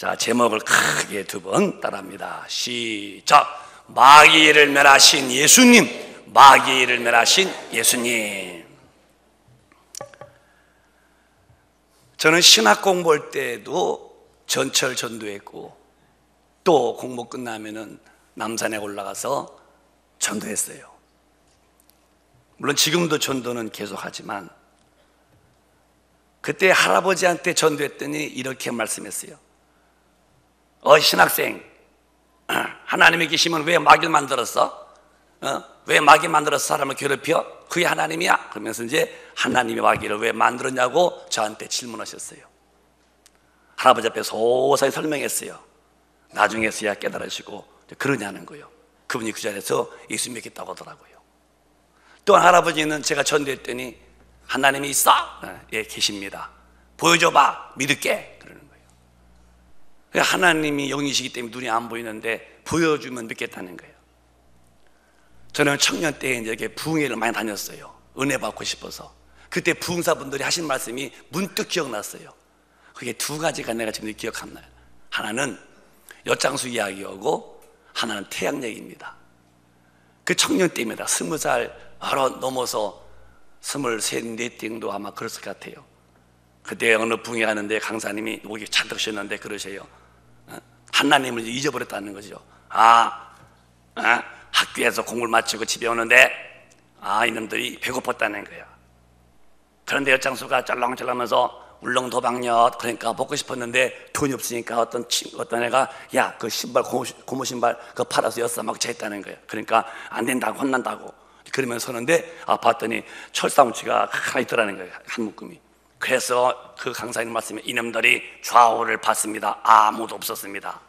자, 제목을 크게 두 번 따라합니다. 시작. 마귀를 멸하신 예수님, 마귀를 멸하신 예수님. 저는 신학 공부할 때도 전철 전도했고 또 공부 끝나면은 남산에 올라가서 전도했어요. 물론 지금도 전도는 계속하지만 그때 할아버지한테 전도했더니 이렇게 말씀했어요. 신학생, 하나님이 계시면 왜 마귀를 만들었어? 왜 마귀 만들어서 사람을 괴롭혀? 그게 하나님이야? 그러면서 이제 하나님이 마귀를 왜 만들었냐고 저한테 질문하셨어요. 할아버지 앞에 소소히 설명했어요. 나중에서야 깨달으시고 그러냐는 거예요. 그분이 그 자리에서 예수 믿겠다고 하더라고요. 또한 할아버지는 제가 전도했더니 하나님이 있어? 예, 계십니다. 보여줘봐, 믿을게. 그러는 거예요. 하나님이 영이시기 때문에 눈이 안 보이는데 보여주면 믿겠다는 거예요. 저는 청년 때 이제 부흥회를 많이 다녔어요. 은혜 받고 싶어서. 그때 부흥사분들이 하신 말씀이 문득 기억났어요. 그게 두 가지가 내가 지금 기억 안 나요. 하나는 엿장수 이야기하고 하나는 태양 얘기입니다. 그 청년 때입니다. 20살 바로 넘어서 23, 4 정도 아마 그랬을 것 같아요. 그때 어느 부흥회 가는데 강사님이 목이 잔뜩 쉬었는데 그러세요. 하나님을 잊어버렸다는 거죠. 학교에서 공부를 마치고 집에 오는데 이놈들이 배고팠다는 거예요. 그런데 엿장수가 쩔렁쩔렁하면서 울렁도박엿 그러니까 먹고 싶었는데 돈이 없으니까 어떤 애가 야, 그 신발 고무 신발 그거 팔아서 엿사먹자 했다는 거예요. 그러니까 안 된다고 혼난다고 그러면서 서는데 봤더니 철사무치가 하나 있더라는 거예요. 한 묶음이. 그래서 그 강사님 말씀에 이놈들이 좌우를 봤습니다. 아무도 없었습니다.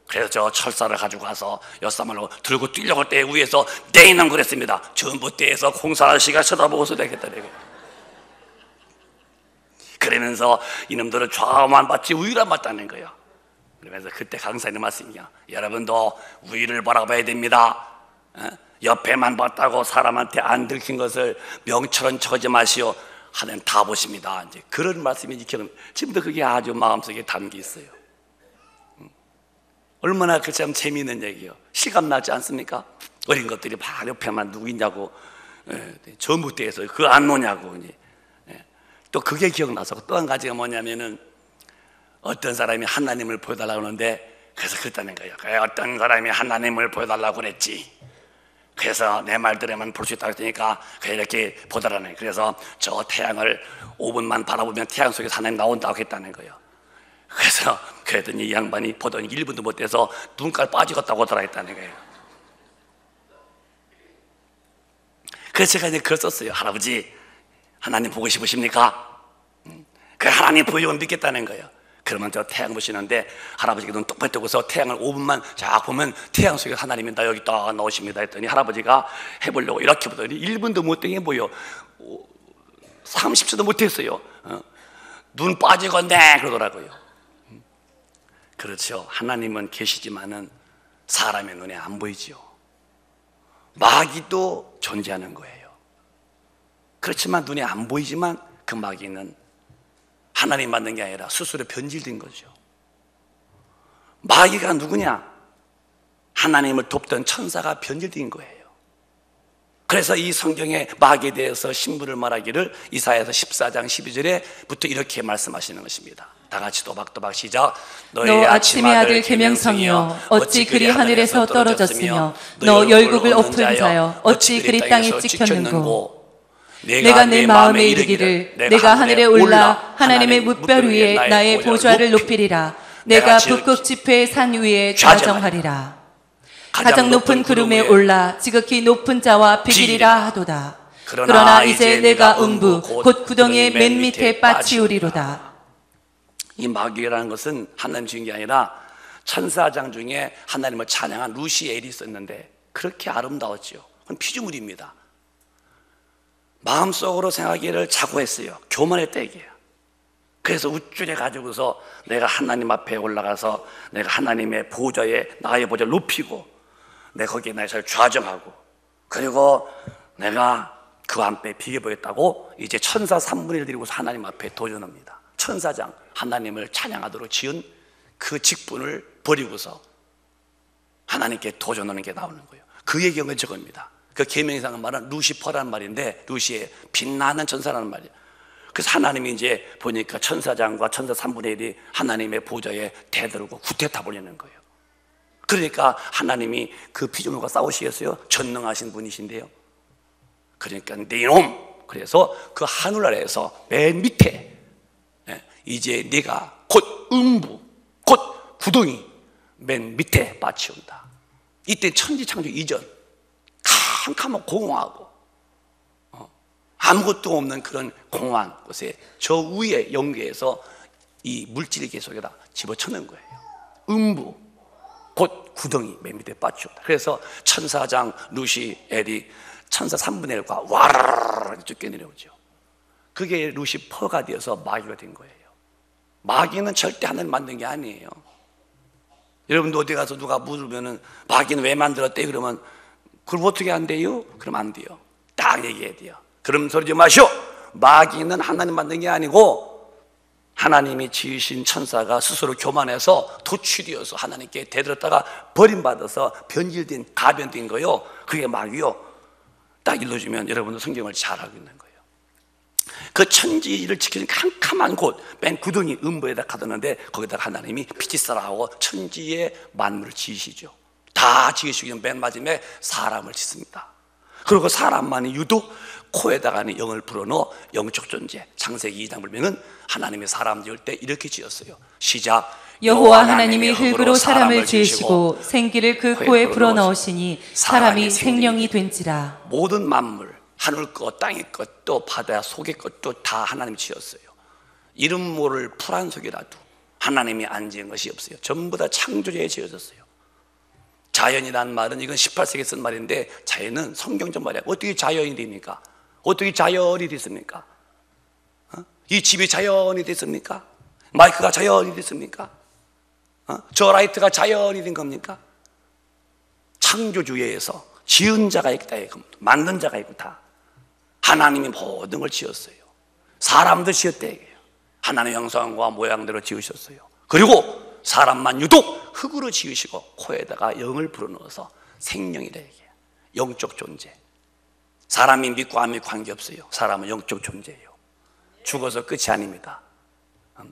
그래서 저 철사를 가지고 가서 엿사말로 들고 뛰려고 할 때 위에서 내 이놈 그랬습니다. 전봇대에서 공사 아저씨가 쳐다보고서 되겠다는 거예요. 그러면서 이놈들은 좌우만 봤지 우위를 안 봤다는 거예요. 그러면서 그때 강사님 말씀이야. 여러분도 우위를 바라봐야 됩니다. 옆에만 봤다고 사람한테 안 들킨 것을 명철은 척하지 마시오. 하나님 다 보십니다. 이제 그런 말씀이 지금도 그게 아주 마음속에 담겨 있어요. 얼마나 그 참 재미있는 얘기요. 실감 나지 않습니까? 어린 것들이 막 옆에만 누구 있냐고 전봇대에서 그거 안 노냐고. 또 그게 기억나서 또 한 가지가 뭐냐면은 어떤 사람이 하나님을 보여달라고 하는데 그래서 그랬다는 거예요. 그래, 어떤 사람이 하나님을 보여달라고 그랬지. 그래서 내 말 들으면 볼 수 있다고 했으니까 이렇게 보더라는 거예요. 그래서 저 태양을 5분만 바라보면 태양 속에서 하나님 나온다고 했다는 거예요. 그래서 그랬더니 이 양반이 보더니 1분도 못 돼서 눈깔 빠지겠다고 하더라 했다는 거예요. 그래서 제가 이제 그걸 썼어요. 할아버지, 하나님 보고 싶으십니까? 그 하나님 보여주면 믿겠다는 거예요. 그러면 저 태양 보시는데 할아버지가 눈 똑바로 뜨고서 태양을 5분만 쫙 보면 태양 속에 하나님이 나 여기 딱 나오십니다 했더니 할아버지가 해보려고 이렇게 보더니 1분도 못 되게 보여. 30초도 못 했어요. 눈 빠지겠네 그러더라고요. 그렇죠. 하나님은 계시지만은 사람의 눈에 안 보이지요. 마귀도 존재하는 거예요. 그렇지만 눈에 안 보이지만 그 마귀는 하나님 만든 게 아니라 스스로 변질된 거죠. 마귀가 누구냐? 하나님을 돕던 천사가 변질된 거예요. 그래서 이 성경에 마귀에 대해서 신부를 말하기를 이사야서 14장 12절에부터 이렇게 말씀하시는 것입니다. 다 같이 또박또박 시작. 너 아침의 아들 계명성이여 어찌 그리 하늘에서 떨어졌으며 너 열국을 엎은 자여 어찌 그리 땅에 찍혔는고. 내가 내 마음에 이르기를 내가 하늘에 올라 하나님의 뭇별 위에 나의 보좌를 높이리라. 내가 북극 지폐의 산 위에 좌정하리라. 가장 높은 구름에 올라 지극히 높은 자와 비기리라 하도다. 그러나 이제 내가 음부 곧 구덩이의 맨 밑에 빠치우리로다. 이 마귀라는 것은 하나님 주인 게 아니라 천사장 중에 하나님을 찬양한 루시엘이 있었는데 그렇게 아름다웠죠. 그건 피조물입니다. 마음속으로 생각하기를 자고했어요. 교만했다 이게요. 그래서 우쭐해 가지고서 내가 하나님 앞에 올라가서 내가 하나님의 보좌에 나의 보좌를 높이고 내가 거기에 나를 좌정하고 그리고 내가 그 앞에 비게 보였다고 이제 천사 3분의 1 드리고서 하나님 앞에 도전합니다. 천사장 하나님을 찬양하도록 지은 그 직분을 버리고서 하나님께 도전하는 게 나오는 거예요. 그의 경우는 저겁니다. 그 계명상은 말은 루시퍼라는 말인데, 루시의 빛나는 천사라는 말이에요. 그래서 하나님이 이제 보니까 천사장과 천사 3분의 1이 하나님의 보좌에 대들고 구태 타버리는 거예요. 그러니까 하나님이 그 피조물과 싸우시겠어요? 전능하신 분이신데요. 그러니까 네 이놈! 그래서 그 하늘 아래에서 맨 밑에 이제 네가 곧 음부, 곧 구덩이 맨 밑에 빠치운다. 이때 천지창조 이전 캄캄하고 공허하고 아무것도 없는 그런 공허한 곳에 저 위에 영계에서 이 물질의 계속에다 집어넣는 거예요. 음부, 곧 구덩이 맨 밑에 빠치운다. 그래서 천사장 루시엘이 천사 3분의 1과 와르르 쫓겨 내려오죠. 그게 루시퍼가 되어서 마귀가 된 거예요. 마귀는 절대 하나님 만든 게 아니에요. 여러분도 어디 가서 누가 물으면은 마귀는 왜 만들었대? 그러면 그걸 어떻게 한대요? 그러면 안 돼요. 딱 얘기해야 돼요. 그럼 소리 좀 마시오. 마귀는 하나님 만든 게 아니고 하나님이 지으신 천사가 스스로 교만해서 도취되어서 하나님께 대들었다가 버림받아서 변질된 가변된 거요. 그게 마귀요. 딱 일러주면 여러분도 성경을 잘 알고 있는 거예요. 그 천지를 지키는 캄캄한 곳, 맨 구덩이 음부에다 가뒀는데 거기다가 하나님이 피치사라고 천지의 만물을 지으시죠. 다 지으시기는 맨 마지막에 사람을 짓습니다. 그리고 사람만이 유독 코에다가는 영을 불어넣어 영적 존재. 창세기 2장 보면은 하나님이 사람 지을 때 이렇게 지었어요. 시작. 여호와 하나님이 흙으로 사람을 지으시고 생기를 그 코에 불어넣으시니 사람이 생명이 된지라. 모든 만물, 하늘 것, 땅의 것, 또 바다 속의 것도 다 하나님이 지었어요. 이름 모를 풀 한 속이라도 하나님이 안 지은 것이 없어요. 전부 다 창조주에 지어졌어요. 자연이라는 말은 이건 18세기에 쓴 말인데 자연은 성경적 말이야. 어떻게 자연이 됩니까? 어떻게 자연이 됐습니까? 이 집이 자연이 됐습니까? 마이크가 자연이 됐습니까? 저 라이트가 자연이 된 겁니까? 창조주에서 지은 자가 있다, 만든 자가 있고 다 하나님이 모든 걸 지었어요. 사람도 지었대 얘기해요. 하나님의 형상과 모양대로 지으셨어요. 그리고 사람만 유독 흙으로 지으시고 코에다가 영을 불어넣어서 생명이라 얘기해요. 영적 존재. 사람이 믿고 안 믿고 관계없어요. 사람은 영적 존재예요. 죽어서 끝이 아닙니다.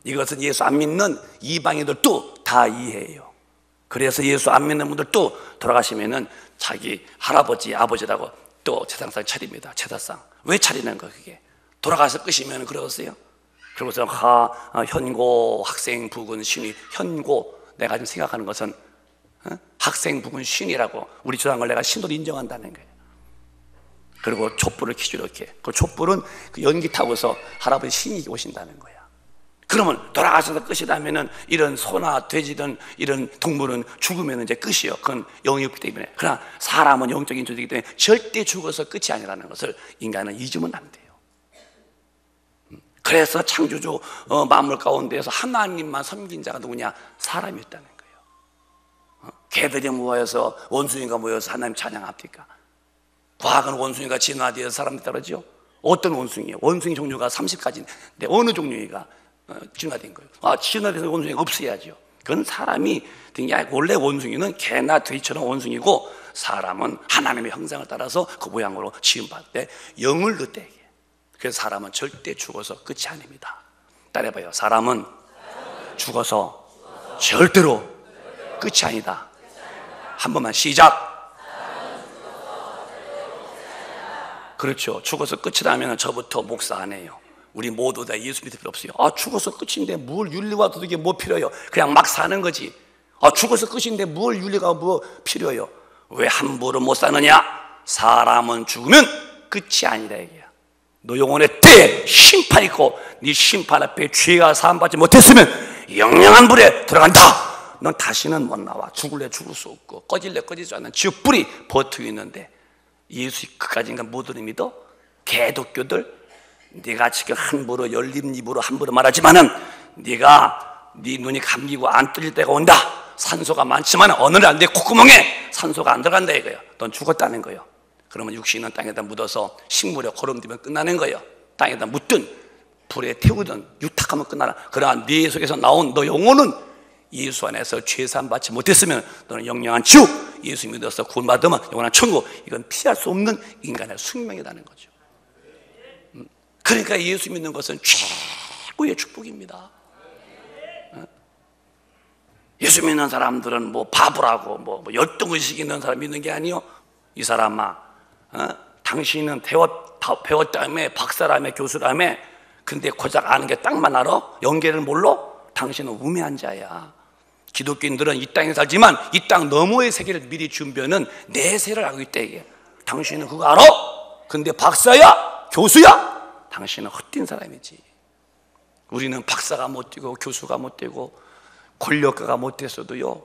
이것은 예수 안 믿는 이방인들도 다 이해해요. 그래서 예수 안 믿는 분들도 돌아가시면은 자기 할아버지, 아버지라고 또 제사상 차립니다. 제사상. 왜 차리는 거예요, 그게? 돌아가서 끝이면 그러겠어요? 그러고서 현고, 학생, 부군, 신이. 현고, 내가 지금 생각하는 것은 학생, 부군, 신이라고 우리 조상을 내가 신으로 인정한다는 거예요. 그리고 촛불을 켜죠, 이렇게. 그 촛불은 그 연기 타고서 할아버지 신이 오신다는 거야. 그러면 돌아가셔서 끝이라면은 이런 소나 돼지든 이런 동물은 죽으면 이제 끝이에요. 그건 영이 없기 때문에. 그러나 사람은 영적인 존재이기 때문에 절대 죽어서 끝이 아니라는 것을 인간은 잊으면 안 돼요. 그래서 창조주 만물 가운데에서 하나님만 섬긴 자가 누구냐? 사람이었다는 거예요. 개들이 모여서 원숭이가 모여서 하나님 찬양합니까? 과학은 원숭이가 진화되어서 사람이 따르죠. 어떤 원숭이에요? 원숭이 종류가 30가지인데 어느 종류가 진화된 거예요? 진화돼서 원숭이가 없어야죠. 그건 사람이 된 게 아니고 원래 원숭이는 개나 돼지처럼 원숭이고 사람은 하나님의 형상을 따라서 그 모양으로 지음받을 때 영을 넣대. 그래서 사람은 절대 죽어서 끝이 아닙니다. 따라해봐요. 사람은 죽어서 절대로 끝이 아니다. 한 번만 시작. 그렇죠. 죽어서 끝이라면 저부터 목사 안 해요. 우리 모두 다 예수 믿을 필요 없어요. 죽어서 끝인데 뭘 윤리와 도덕이 뭐 필요해요? 그냥 막 사는 거지. 죽어서 끝인데 뭘 윤리가 뭐 필요해요? 왜 함부로 못 사느냐? 사람은 죽으면 끝이 아니라 얘기야. 너 영혼의 때에 심판이 있고 네 심판 앞에 죄가 사함받지 못했으면 영영한 불에 들어간다. 넌 다시는 못 나와. 죽을래 죽을 수 없고 꺼질래 꺼질 수 않는 지옥불이 버티고 있는데 예수 그까지인가 못 믿어? 개독교들 네가 지금 함부로 열린 입으로 함부로 말하지만은 네가 네 눈이 감기고 안 뜰 때가 온다. 산소가 많지만 어느 날 내 콧구멍에 산소가 안 들어간다 이거예요. 넌 죽었다는 거예요. 그러면 육신은 땅에다 묻어서 식물에 거름되면 끝나는 거예요. 땅에다 묻든 불에 태우든 유탁하면 끝나라. 그러나 네 속에서 나온 너 영혼은 예수 안에서 죄사함 받지 못했으면 너는 영영한 지옥, 예수 믿어서 구원받으면 영원한 천국, 이건 피할 수 없는 인간의 숙명이라는 거죠. 그러니까 예수 믿는 것은 최고의 축복입니다. 예수 믿는 사람들은 뭐 바보라고 뭐 열등의식 있는 사람 믿는 게 아니요. 이 사람아, 당신은 배웠다며, 박사라며, 교수라며, 근데 고작 아는 게 딱만 알아? 연계를 몰라? 당신은 우매한 자야. 기독교인들은 이 땅에 살지만 이 땅 너머의 세계를 미리 준비하는 내세를 알고 있다 이게. 당신은 그거 알아? 근데 박사야? 교수야? 당신은 헛된 사람이지. 우리는 박사가 못 되고 교수가 못 되고 권력가가 못 됐어도요,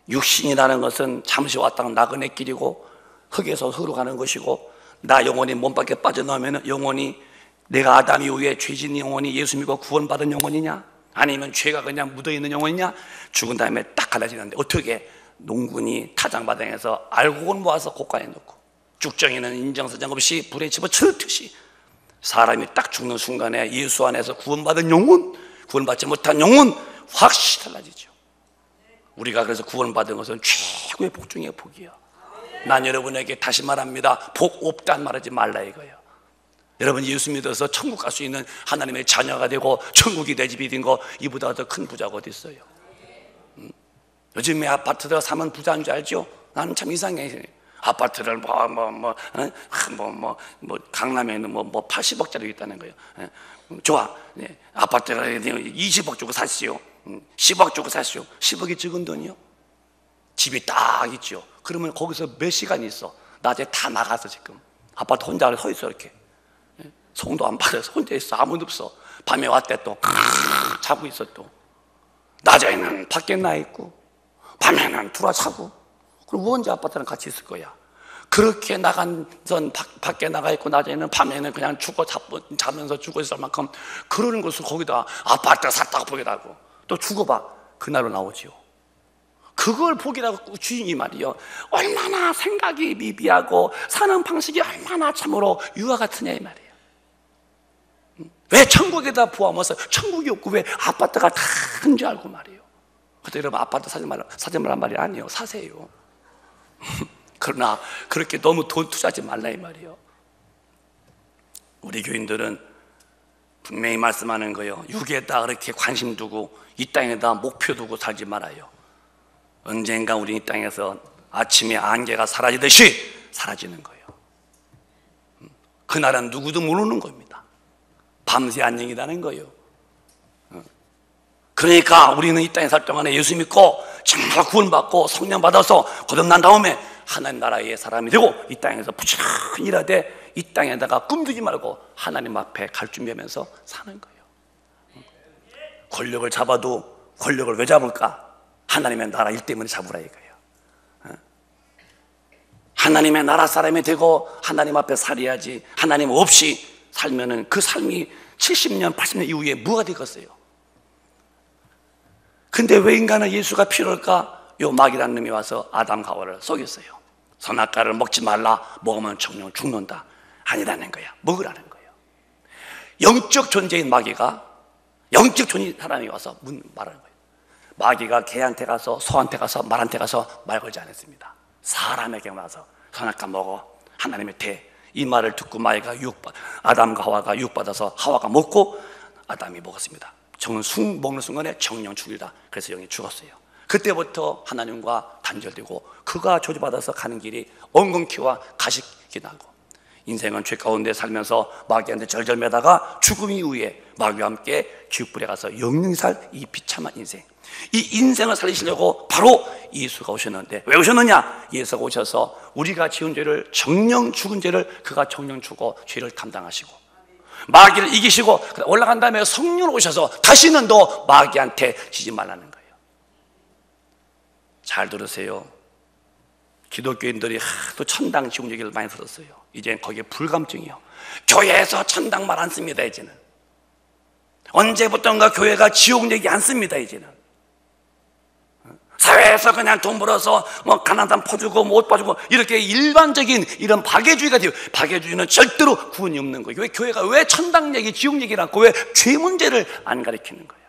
육신이라는 것은 잠시 왔다가 나그네 길이고 흙에서 흙으로 가는 것이고, 나 영혼이 몸 밖에 빠져나오면 영혼이, 내가 아담 이후에 죄진 영혼이 예수 믿고 구원받은 영혼이냐, 아니면 죄가 그냥 묻어있는 영혼이냐, 죽은 다음에 딱 갈라지는데, 어떻게 농군이 타장바당에서 알곡을 모아서 곳간에 넣고 죽정이는 인정사정 없이 불에 집어치듯이 사람이 딱 죽는 순간에 예수 안에서 구원받은 영혼, 구원받지 못한 영혼 확실히 달라지죠. 우리가 그래서 구원받은 것은 최고의 복 중의 복이에요. 난 여러분에게 다시 말합니다. 복 없단 말하지 말라 이거예요. 여러분 예수 믿어서 천국 갈 수 있는 하나님의 자녀가 되고 천국이 내 집이 된 거, 이보다 더 큰 부자가 어디 있어요? 요즘에 아파트를 사면 부자인 줄 알죠? 나는 참 이상해. 아파트를 강남에는 80억짜리 있다는 거예요. 좋아. 아파트를 20억 주고 사시오. 10억 주고 사시오. 10억이 적은 돈이요? 집이 딱 있죠. 그러면 거기서 몇 시간 있어? 낮에 다 나가서 지금 아파트 혼자 서 있어. 이렇게 송도 안 받아서 혼자 있어. 아무도 없어. 밤에 왔대 또 자고 있어. 또 낮에는 밖에 나 있고 밤에는 들어자고. 그리고 언제 아파트랑 같이 있을 거야? 그렇게 나간 전 밖에 나가 있고 낮에는 밤에는 그냥 자면서 죽어 있을 만큼 그러는 것을 거기다 아파트 샀다고 보기라고 또 죽어봐. 그날로 나오지요. 그걸 보기라고 주인이 말이요, 얼마나 생각이 미비하고 사는 방식이 얼마나 참으로 유아 같으냐 이 말이에요. 왜 천국에다 보아면서 천국이 없고 왜 아파트가 다 큰 줄 알고 말이에요. 그래서 여러분 아파트 사지 말란 말이 아니에요. 사세요. 그러나 그렇게 너무 돈 투자하지 말라 이 말이에요. 우리 교인들은 분명히 말씀하는 거예요. 육에다 그렇게 관심 두고 이 땅에다 목표 두고 살지 말아요. 언젠가 우리 이 땅에서 아침에 안개가 사라지듯이 사라지는 거예요. 그날은 누구도 모르는 겁니다. 밤새 안녕이라는 거예요. 그러니까 우리는 이 땅에 살 동안에 예수 믿고 정말 구원받고 성령 받아서 거듭난 다음에 하나님 나라의 사람이 되고 이 땅에서 부지런히 일하되 이 땅에다가 꿈두지 말고 하나님 앞에 갈 준비하면서 사는 거예요. 권력을 잡아도 권력을 왜 잡을까? 하나님의 나라 일 때문에 잡으라 이거예요. 하나님의 나라 사람이 되고 하나님 앞에 살아야지. 하나님 없이 살면은 그 삶이 70년, 80년 이후에 뭐가 되겠어요? 근데 왜 인간은 예수가 필요할까? 요 마귀라는 놈이 와서 아담과 하와를 속였어요. 선악과를 먹지 말라. 먹으면 정령 죽는다. 아니라는 거야. 먹으라는 거예요. 영적 존재인 마귀가, 영적 존재인 사람이 와서 말하는 거예요. 마귀가 개한테 가서 소한테 가서 말한테 가서 말 걸지 않았습니다. 사람에게 와서 선악과 먹어. 하나님의 이 말을 듣고 마귀가 아담과 하와가 유혹받아서 하와가 먹고 아담이 먹었습니다. 먹는 순간에 정령 죽이다. 그래서 영이 죽었어요. 그때부터 하나님과 단절되고 그가 저주받아서 가는 길이 엉겅퀴와 가식이 나고, 인생은 죄 가운데 살면서 마귀한테 절절매다가 죽음 이후에 마귀와 함께 지옥불에 가서 영영히 살 이 비참한 인생, 이 인생을 살리시려고 바로 예수가 오셨는데, 왜 오셨느냐? 예수가 오셔서 우리가 지은 죄를, 정령 죽은 죄를 그가 정령 죽어 죄를 담당하시고 마귀를 이기시고 올라간 다음에 성령 오셔서 다시는 너 마귀한테 지지 말라는 거예요. 잘 들으세요. 기독교인들이 하도 천당 지옥 얘기를 많이 들었어요. 이제 거기에 불감증이요. 교회에서 천당 말 안 씁니다. 이제는 언제부턴가 교회가 지옥 얘기 안 씁니다. 이제는 사회에서 그냥 돈 벌어서 가난한 사람 퍼주고 옷 봐주고 이렇게 일반적인 이런 박애주의가 돼요. 박애주의는 절대로 구원이 없는 거예요. 왜 교회가 왜 천당 얘기, 지옥 얘기를 않고 왜 죄 문제를 안 가르치는 거예요?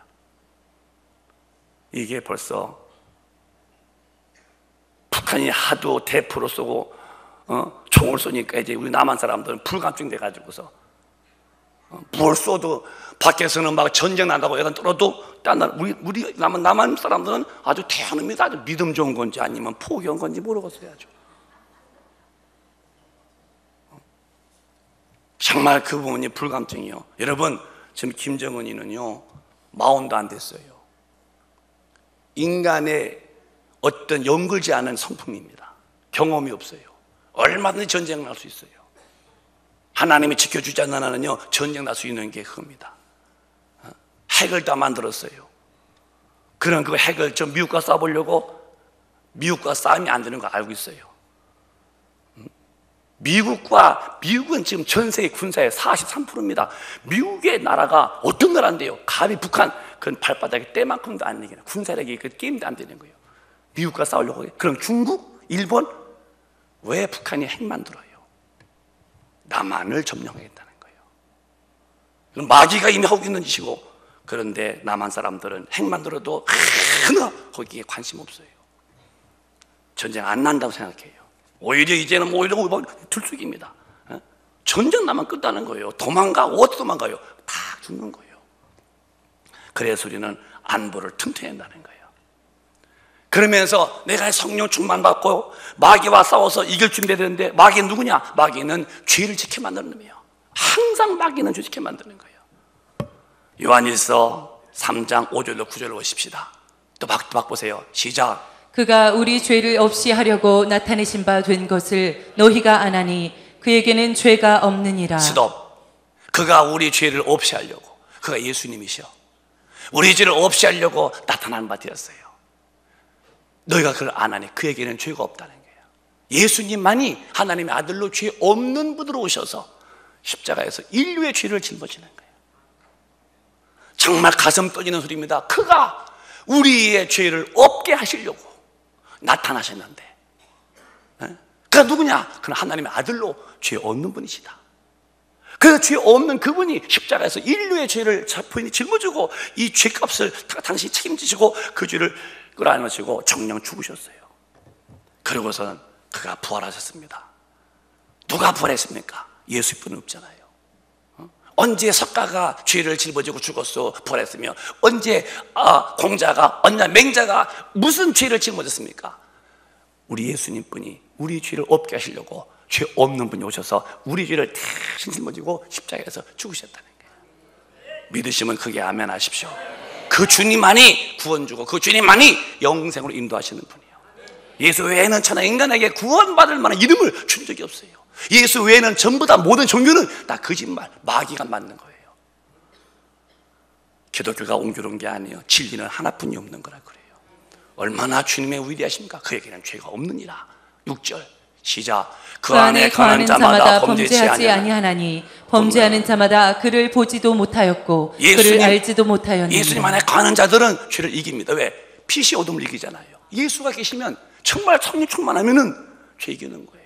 이게 벌써 북한이 하도 대포로 쏘고 총을 쏘니까 이제 우리 남한 사람들은 불감증 돼가지고서 뭘 쏘도 밖에서는 막 전쟁 난다고 애가 떨어도 딴 나라 우리 남한 사람들은 아주 태어납니다. 아주 믿음 좋은 건지 아니면 포기한 건지 모르겠어요. 아주 정말 그 부분이 불감증이요. 여러분 지금 김정은이는요 40도 안 됐어요. 인간의 어떤 연결지 않은 성품입니다. 경험이 없어요. 얼마든지 전쟁을 할 수 있어요. 하나님이 지켜주지 않는 한은요 전쟁 날 수 있는 게 그겁니다. 핵을 다 만들었어요. 그런 그 핵을 저 미국과 싸우려고 미국과 싸움이 안 되는 거 알고 있어요. 미국은 지금 전 세계 군사의 43%입니다. 미국의 나라가 어떤 나라인데요? 감히 북한 그건 발바닥에 때만큼도 안 되는 군사력이 그 게임도 안 되는 거예요. 미국과 싸우려고 해요. 그럼 중국, 일본 왜 북한이 핵 만들어요? 남한을 점령하겠다는 거예요. 마귀가 이미 하고 있는 짓이고, 그런데 남한 사람들은 핵 만들어도 하나 거기에 관심 없어요. 전쟁 안 난다고 생각해요. 오히려 이제는 들쑥입니다. 전쟁 나면 끝나는 거예요. 도망가, 어디 도망가요? 다 죽는 거예요. 그래서 우리는 안보를 튼튼히 한다는 거예요. 그러면서 내가 성령 충만 받고 마귀와 싸워서 이길 준비되는데, 마귀는 누구냐? 마귀는 죄를 지켜 만드는 놈이에요. 항상 마귀는 죄 지켜 만드는 거예요. 요한일서 3장 5절로 9절을 보십시다. 또 바꿔보세요. 시작. 그가 우리 죄를 없이 하려고 나타내신 바 된 것을 너희가 아나니 그에게는 죄가 없느니라. 스톱. 그가 우리 죄를 없이 하려고, 그가 예수님이셔. 우리 죄를 없이 하려고 나타난 바 되었어요. 너희가 그걸 아나니 그에게는 죄가 없다는 거예요. 예수님만이 하나님의 아들로 죄 없는 분으로 오셔서 십자가에서 인류의 죄를 짊어지는 거예요. 정말 가슴 떨리는 소리입니다. 그가 우리의 죄를 없게 하시려고 나타나셨는데, 그가 누구냐? 그는 하나님의 아들로 죄 없는 분이시다. 그 죄 없는 그분이 십자가에서 인류의 죄를 본인이 짊어지고 이 죄값을 당신이 책임지시고 그 죄를 끌어안으시고 정령 죽으셨어요. 그러고서는 그가 부활하셨습니다. 누가 부활했습니까? 예수뿐 없잖아요. 언제 석가가 죄를 짊어지고 죽었어 부활했으며, 언제 공자가, 언제 맹자가 무슨 죄를 짊어졌습니까? 우리 예수님뿐이 우리 죄를 없게 하시려고 죄 없는 분이 오셔서 우리 죄를 대신 짊어지고 십자가에서 죽으셨다는 거예요. 믿으시면 크게 아멘 하십시오. 그 주님만이 구원 주고 그 주님만이 영생으로 인도하시는 분이에요. 예수 외에는 천하 인간에게 구원받을 만한 이름을 준 적이 없어요. 예수 외에는 전부 다 모든 종교는 다 거짓말, 마귀가 만든 거예요. 기독교가 옹졸한 게 아니에요. 진리는 하나뿐이 없는 거라 그래요. 얼마나 주님의 위대하십니까? 그에게는 죄가 없느니라. 6절 시작. 그 안에 거하는 자마다 범죄하지 아니하나니 범죄하는 자마다 그를 보지도 못하였고 그를 알지도 못하였느니라. 예수님 안에 거하는 자들은 죄를 이깁니다. 왜? 빛이 어둠을 이기잖아요. 예수가 계시면 정말 성령 충만하면은 죄 이기는 거예요.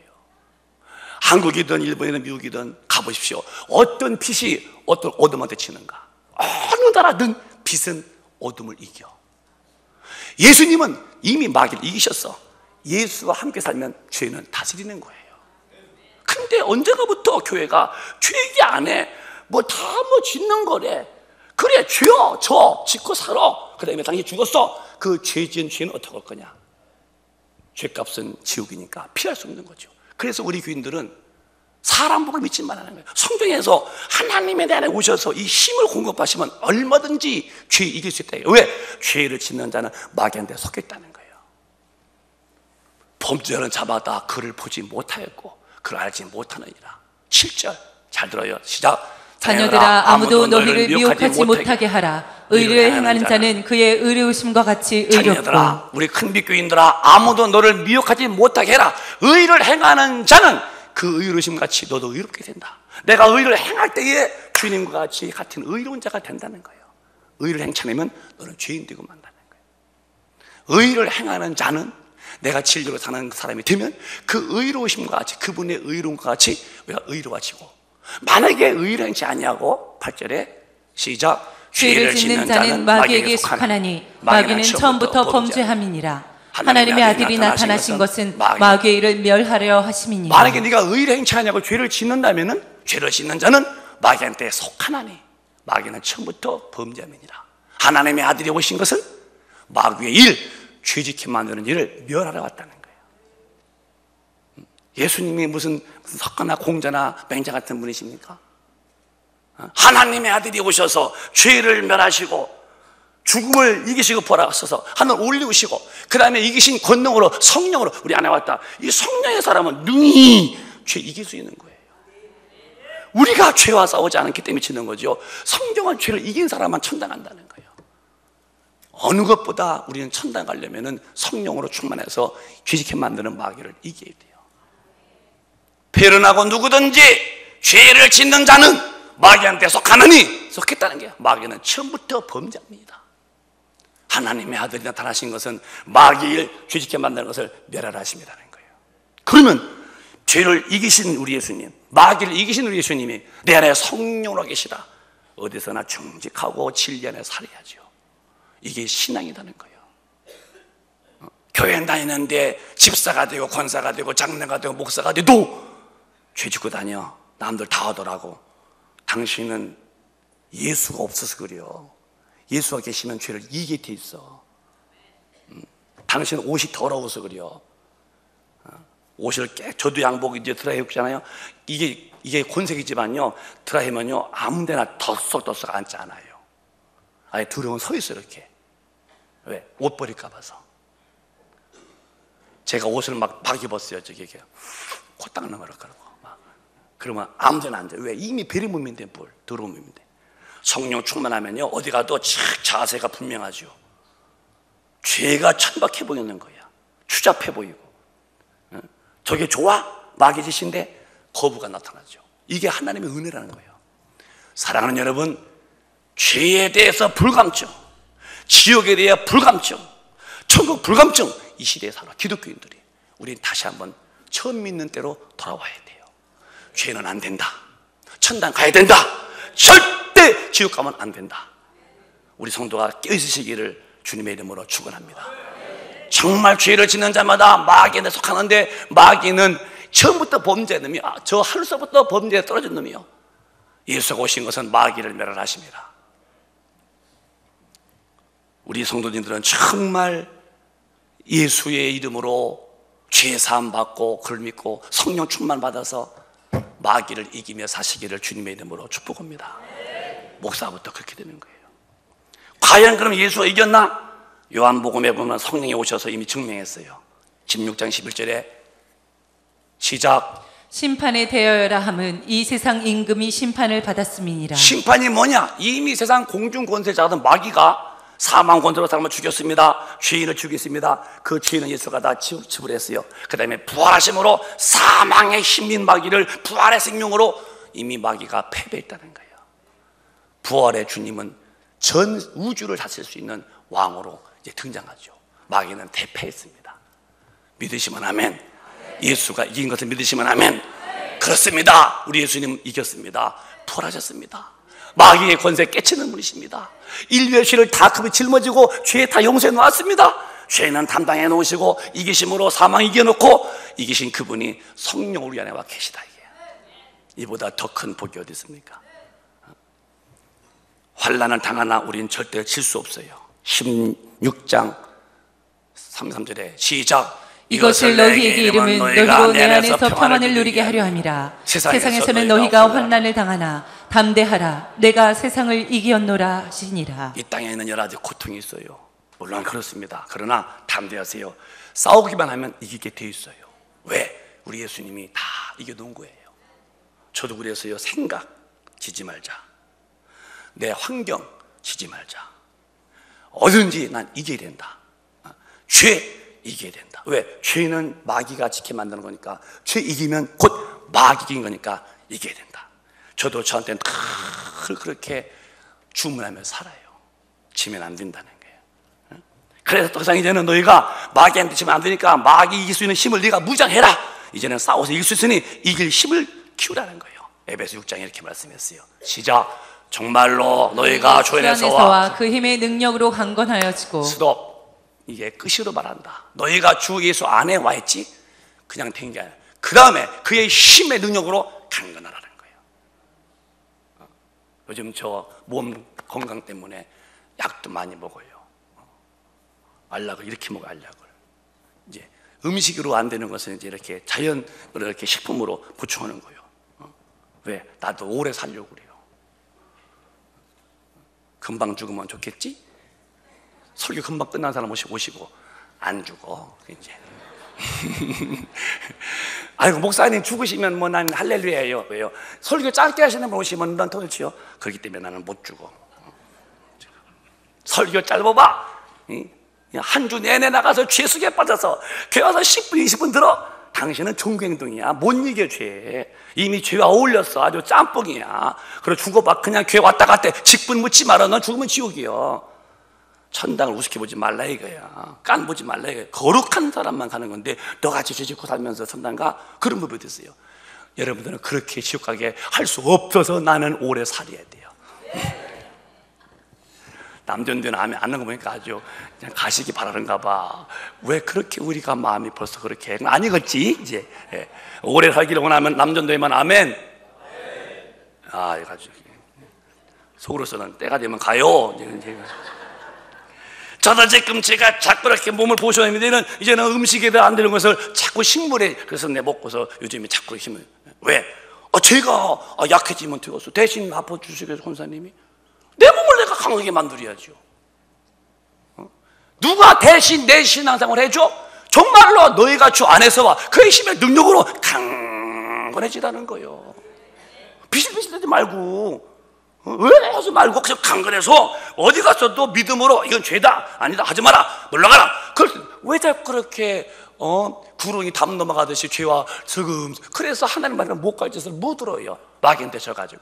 한국이든 일본이든 미국이든 가보십시오. 어떤 빛이 어떤 어둠한테 치는가? 어느 나라든 빛은 어둠을 이겨. 예수님은 이미 마귀를 이기셨어. 예수와 함께 살면 죄는 다스리는 거예요. 근데 언제가부터 교회가 죄 얘기 안 해? 짓는 거래. 그래, 죄요, 짓고 살아. 그 다음에 당신이 죽었어. 그 죄 지은 죄는 어떻게 할 거냐? 죄값은 지옥이니까 피할 수 없는 거죠. 그래서 우리 교인들은 사람 복을 믿지 말라는 거예요. 성경에서 하나님에 대한 오셔서 이 힘을 공급하시면 얼마든지 죄 이길 수 있다. 왜? 죄를 짓는 자는 마귀한테 속겠다는 거예요. 범죄하는 자마다 그를 보지 못하였고 그를 알지 못하느니라. 7절 잘 들어요. 시작. 자녀들아, 아무도 너희를 미혹하지 못하게 하라. 의를 행하는 자는 그의 의로우심과 같이 의롭고. 자녀들아, 우리 큰빛교인들아, 아무도 너를 미혹하지 못하게 해라. 의를 행하는 자는 그 의로우심 같이 너도 의롭게 된다. 내가 의를 행할 때에 주님과 같이 같은 의로운 자가 된다는 거예요. 의를 행차내면 너는 죄인 되고 만다는 거예요. 의를 행하는 자는 내가 진리로 사는 사람이 되면 그 의로우심과 같이, 그분의 의로움과 같이 우리가 의로워지고, 만약에 의를 행치 아니하고 8절에 시작. 죄를 짓는 자는 마귀에게 속하나니 마귀는 처음부터 범죄함이니라. 하나님의 아들이 나타나신 것은 마귀의 일을 멸하려 하심이니라. 만약에 네가 의를 행치하냐고 죄를 짓는다면은 죄를 짓는 자는 마귀한테 속하나니 마귀는 처음부터 범죄함이니라. 하나님의 아들이 오신 것은 마귀의 일, 죄짓게 만드는 일을 멸하러 왔다는 거예요. 예수님이 무슨 석가나 공자나 맹자 같은 분이십니까? 하나님의 아들이 오셔서 죄를 멸하시고 죽음을 이기시고 부활하셔서 하늘 올리우시고 그 다음에 이기신 권능으로 성령으로 우리 안에 왔다. 이 성령의 사람은 능히 죄 이길 수 있는 거예요. 우리가 죄와 싸우지 않았기 때문에 지는 거죠. 성경은 죄를 이긴 사람만 천당 간다는 거예요. 어느 것보다 우리는 천당 가려면 성령으로 충만해서 죄짓게 만드는 마귀를 이겨야 돼요. 배른하고 누구든지 죄를 짓는 자는 마귀한테 속하느니 속했다는 게 마귀는 처음부터 범죄합니다. 하나님의 아들이 나타나신 것은 마귀를 죄짓게 만드는 것을 멸하라 하심이라는 거예요. 그러면 죄를 이기신 우리 예수님, 마귀를 이기신 우리 예수님이 내 안에 성령으로 계시다. 어디서나 정직하고 진리 안에 살아야죠. 이게 신앙이라는 거예요. 교회 다니는데 집사가 되고 권사가 되고 장로가 되고 목사가 돼도 죄 짓고 다녀. 남들 다 하더라고. 당신은 예수가 없어서 그래요. 예수가 계시면 죄를 이기게 돼 있어. 당신은 옷이 더러워서 그래요. 옷을 저도 양복 이제 드라이 입잖아요. 이게 곤색이지만요, 드라이면요 아무데나 덜썩덜썩 앉지 않아요. 아예 들어오면 서 있어 이렇게. 왜? 옷 버릴까 봐서. 제가 옷을 막 입었어요. 저기 코 닦는 거라 그러고 막. 그러면 아무데나 앉아. 왜? 이미 베리 몸인데 뭘 더러운 몸인데. 성령 충만하면요 어디 가도 자세가 분명하죠. 죄가 천박해 보이는 거야. 추잡해 보이고. 저게 좋아? 마귀 짓인데 거부가 나타나죠. 이게 하나님의 은혜라는 거예요. 사랑하는 여러분, 죄에 대해서 불감증, 지옥에 대해 불감증, 천국 불감증, 이 시대에 살아 기독교인들이 우리는 다시 한번 처음 믿는 때로 돌아와야 돼요. 죄는 안 된다. 천당 가야 된다. 절대 지옥 가면 안 된다. 우리 성도가 깨어있으시기를 주님의 이름으로 축원합니다. 정말 죄를 짓는 자마다 마귀에 속하는데 마귀는 처음부터 범죄한 놈이 저 하늘서부터 범죄에 떨어진 놈이요. 예수가 오신 것은 마귀를 멸하심이라. 우리 성도님들은 정말 예수의 이름으로 죄 사함 받고 그를 믿고 성령 충만 받아서 마귀를 이기며 사시기를 주님의 이름으로 축복합니다. 목사부터 그렇게 되는 거예요. 과연 그럼 예수가 이겼나? 요한복음에 보면 성령이 오셔서 이미 증명했어요. 16장 11절에 시작. 심판에 대하여라 함은 이 세상 임금이 심판을 받았음이니라. 심판이 뭐냐? 이미 세상 공중 권세자던 마귀가 사망 권세로 사람을 죽였습니다. 죄인을 죽였습니다. 그 죄인은 예수가 다 지불했어요. 그 다음에 부활하심으로 사망의 힘인 마귀를 부활의 생명으로 이미 마귀가 패배했다는 거예요. 부활의 주님은 전 우주를 다스릴 수 있는 왕으로 이제 등장하죠. 마귀는 대패했습니다. 믿으시면 아멘. 예수가 이긴 것을 믿으시면 아멘. 그렇습니다. 우리 예수님 이겼습니다. 부활하셨습니다. 마귀의 권세 깨치는 분이십니다. 인류의 죄를 다 그분이 짊어지고 죄에 다 용서해 놓았습니다. 죄는 담당해 놓으시고 이기심으로 사망 이겨놓고 이기신 그분이 성령으로 우리 안에 와 계시다. 이보다 더 큰 복이 어디 있습니까? 환난을 당하나 우리는 절대 질 수 없어요. 16장 33절에 시작. 이것을 너희에게 이름은 너희로 내 안에서 평안을 누리게 하려 함이라. 세상에서는 너희가 환난을 당하나 담대하라. 내가 세상을 이기었노라 하시니라. 이 땅에 있는 여러 가지 고통이 있어요. 물론 그렇습니다. 그러나 담대하세요. 싸우기만 하면 이기게 돼 있어요. 왜? 우리 예수님이 다 이겨놓은 거예요. 저도 그래서요. 생각 지지 말자. 내 환경 지지 말자. 어든지 난 이겨야 된다. 죄 이겨야 된다. 왜? 죄는 마귀가 지게 만드는 거니까. 죄 이기면 곧 마귀 이긴 거니까 이겨야 된다. 저도 저한테는 늘 그렇게 주문하며 살아요. 지면 안 된다는 거예요. 그래서 더 이상 이제는 너희가 마귀한테 지면 안 되니까 마귀 이길 수 있는 힘을 네가 무장해라. 이제는 싸워서 이길 수 있으니 이길 힘을 키우라는 거예요. 에베소 6장에 이렇게 말씀했어요. 시작. 정말로 너희가 주 안에서와 그 힘의 능력으로 강건하여지고. 스톱. 이게 끝으로 말한다. 너희가 주 예수 안에 와 있지 그냥 된 게 아니라 그 다음에 그의 힘의 능력으로 강건하라는 거예요. 요즘 저 몸 건강 때문에 약도 많이 먹어요. 알약을 이렇게 먹어요. 알약을 이제 음식으로 안 되는 것은 이제 이렇게 자연으로 이렇게 식품으로 보충하는 거예요. 왜? 나도 오래 살려고 그래요. 금방 죽으면 좋겠지? 설교 금방 끝난 사람 오시고 안 죽어 이제. 아이고 목사님 죽으시면 뭐 난 할렐루야예요. 왜요? 설교 짧게 하시는 분 오시면 난 그렇지요. 그렇기 때문에 나는 못 죽어. 설교 짧아봐. 한 주 내내 나가서 죄 속에 빠져서 교회 와서 10분 20분 들어. 당신은 종교행동이야. 못 이겨 죄. 이미 죄와 어울렸어. 아주 짬뽕이야. 그리고 죽어봐. 그냥 교회 왔다 갔다 직분 묻지 마라. 넌 죽으면 지옥이요. 천당을 우습게 보지 말라 이거야. 깐 보지 말라 이거야. 거룩한 사람만 가는 건데 너같이 죄 짓고 살면서 천당 가? 그런 법이 어딨어요. 여러분들은 그렇게 지옥 가게 할 수 없어서 나는 오래 살아야 돼요. 남전대는 하면 안 하는 거 보니까 아주 그냥 가시기 바라는가 봐. 왜 그렇게 우리가 마음이 벌써 그렇게 아니겠지 이제. 오래 살기를 원하면 남전도에만 아멘. 아, 이거 가지고 속으로서는 때가 되면 가요. 저도 지금 제가 자꾸 이렇게 몸을 보셔야되는 이제는 음식에 안 되는 것을 자꾸 식물에 그래서 내 먹고서 요즘에 자꾸 힘을 왜? 제가 약해지면 되겠어. 대신 아파주시겠어 권사님이. 내 몸을 내가 강하게 만들어야죠. 누가 대신 내 신앙생활을 해줘? 정말로 너희가 주 안에서와 그의 힘의 능력으로 강건해지라는 거예요. 비실비실하지 말고 왜 하지 말고 그냥 강건해서 어디 가서도 믿음으로 이건 죄다 아니다 하지 마라 물러가라. 왜 자꾸 그렇게 구렁이 담 넘어가듯이 죄와 슬금 그래서 하나님 말을 못 가르쳐서 못 들어요. 막인 되셔가지고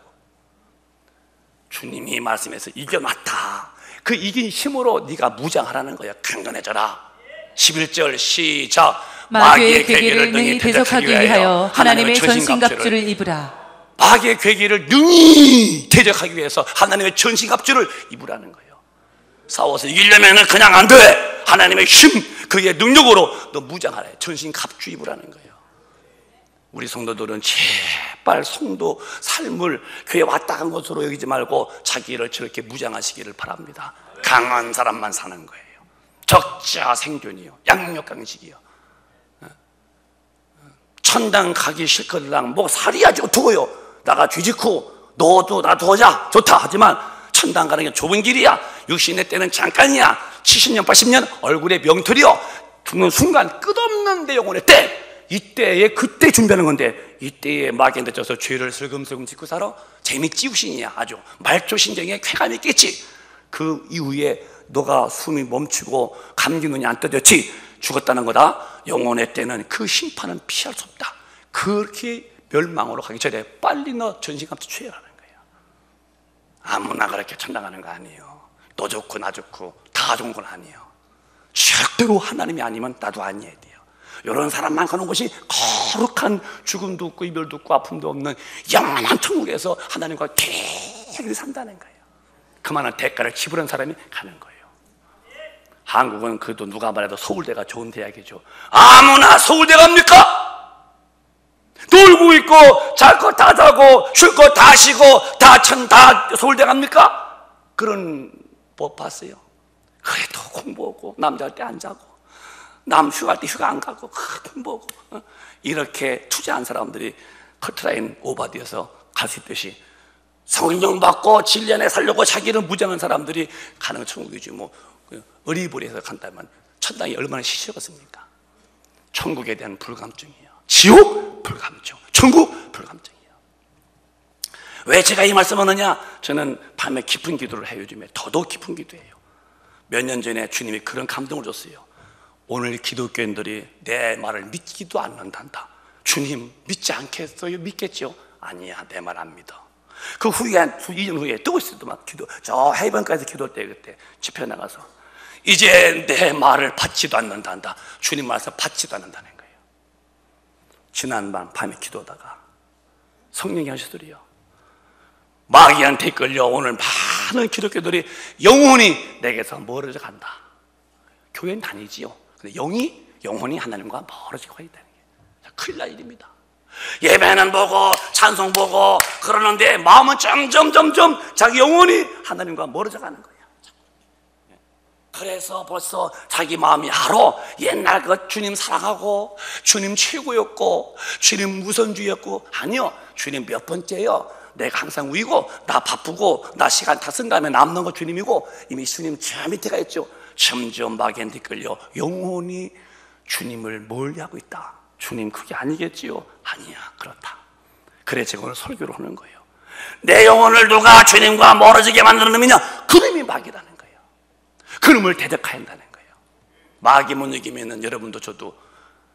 주님이 말씀해서 이겨놨다. 그 이긴 힘으로 네가 무장하라는 거야. 강건해져라. 11절 시작. 마귀의 괴계를 능히 대적하기 위하여 하나님의 전신갑주를 입으라. 마귀의 괴계를 능히 대적하기 위해서 하나님의 전신갑주를 입으라는 거예요. 싸워서 이기려면 그냥 안 돼. 하나님의 힘, 그의 능력으로 너 무장하라. 전신갑주 입으라는 거예요. 우리 성도들은 제발 성도 삶을 교회 왔다 간 것으로 여기지 말고 자기를 저렇게 무장하시기를 바랍니다. 강한 사람만 사는 거예요. 적자 생존이요, 양육강식이요. 천당 가기 싫거든. 뭐 살이야지 어떡해요. 나가 뒤집고 너도 나도 하자 좋다 하지만 천당 가는 게 좁은 길이야. 60년 때는 잠깐이야. 70년 80년 얼굴에 명털이요. 죽는 순간 끝없는 데 영혼의 때. 이때에 그때 준비하는 건데 이때에 마귀한테 져서 죄를 슬금슬금 짓고 살아? 재밌지 우신이야. 아주 말조 신경에 쾌감이 있겠지. 그 이후에 너가 숨이 멈추고 감기 눈이 안 떠졌지 죽었다는 거다. 영혼의 때는 그 심판은 피할 수 없다. 그렇게 멸망으로 가기 전에 빨리 너 전신갑주 취해라는 거예요. 아무나 그렇게 천당 가는 거 아니에요. 너 좋고 나 좋고 다 좋은 건 아니에요. 절대로 하나님이 아니면 나도 아니어야 돼요. 이런 사람만 가는 곳이 거룩한 죽음도 없고 이별도 없고 아픔도 없는 영원한 천국에서 하나님과 계속 산다는 거예요. 그만한 대가를 지불한 사람이 가는 거예요. 한국은 그래도 누가 말해도 서울대가 좋은 대학이죠. 아무나 서울대 갑니까? 놀고 있고 잘 거 다 자고 쉴 거 다 쉬고 다 서울대 갑니까? 그런 법 봤어요. 그래도 공부하고 남자 할 때 안 자고 남 휴가할 때 휴가 안 가고 공부하고 이렇게 투자한 사람들이 커트라인 오버되어서 갈 수 있듯이 성령 받고 진리 안에 살려고 자기를 무장한 사람들이 가는 천국이지. 뭐 어리버리해서 간다면 천당이 얼마나 시시하겠습니까? 천국에 대한 불감증이에요. 지옥 불감증, 천국 불감증이에요. 왜 제가 이 말씀을 하느냐? 저는 밤에 깊은 기도를 해요. 요즘에 더더욱 깊은 기도해요. 몇 년 전에 주님이 그런 감동을 줬어요. 오늘 기독교인들이 내 말을 믿기도 않는단다. 주님 믿지 않겠어요? 믿겠죠? 아니야, 내 말 안 믿어. 그 후에 한 2년 후에 또 있어도 막 기도, 저 해변가에서 기도할 때 그때 집회 나가서 이제 내 말을 받지도 않는단다. 주님 말씀 받지도 않는다는 거예요. 지난밤 밤에 기도하다가 성령이 하시더래요. 마귀한테 끌려 오늘 많은 기독교들이 영혼이 내게서 멀어져 간다. 교회는 다니지요. 근데 영혼이 하나님과 멀어지고 있다는 게 큰일 날 일입니다. 예배는 보고 찬송 보고 그러는데 마음은 점점 자기 영혼이 하나님과 멀어져 가는 거예요. 그래서 벌써 자기 마음이 알아. 옛날 그 주님 사랑하고 주님 최고였고 주님 우선주의였고, 아니요, 주님 몇 번째요. 내가 항상 우이고 나 바쁘고 나 시간 다 쓴 다음에 남는 거 주님이고, 이미 주님 저 밑에가 있죠. 점점 마귀한테 끌려 영혼이 주님을 멀리하고 있다. 주님 그게 아니겠지요? 아니야, 그렇다. 그래 제가 오늘 설교를 하는 거예요. 내 영혼을 누가 주님과 멀어지게 만드는 놈이냐? 그놈이 마귀라는 거예요. 그놈을 대적해야 한다는 거예요. 마귀 못 이기면은 여러분도 저도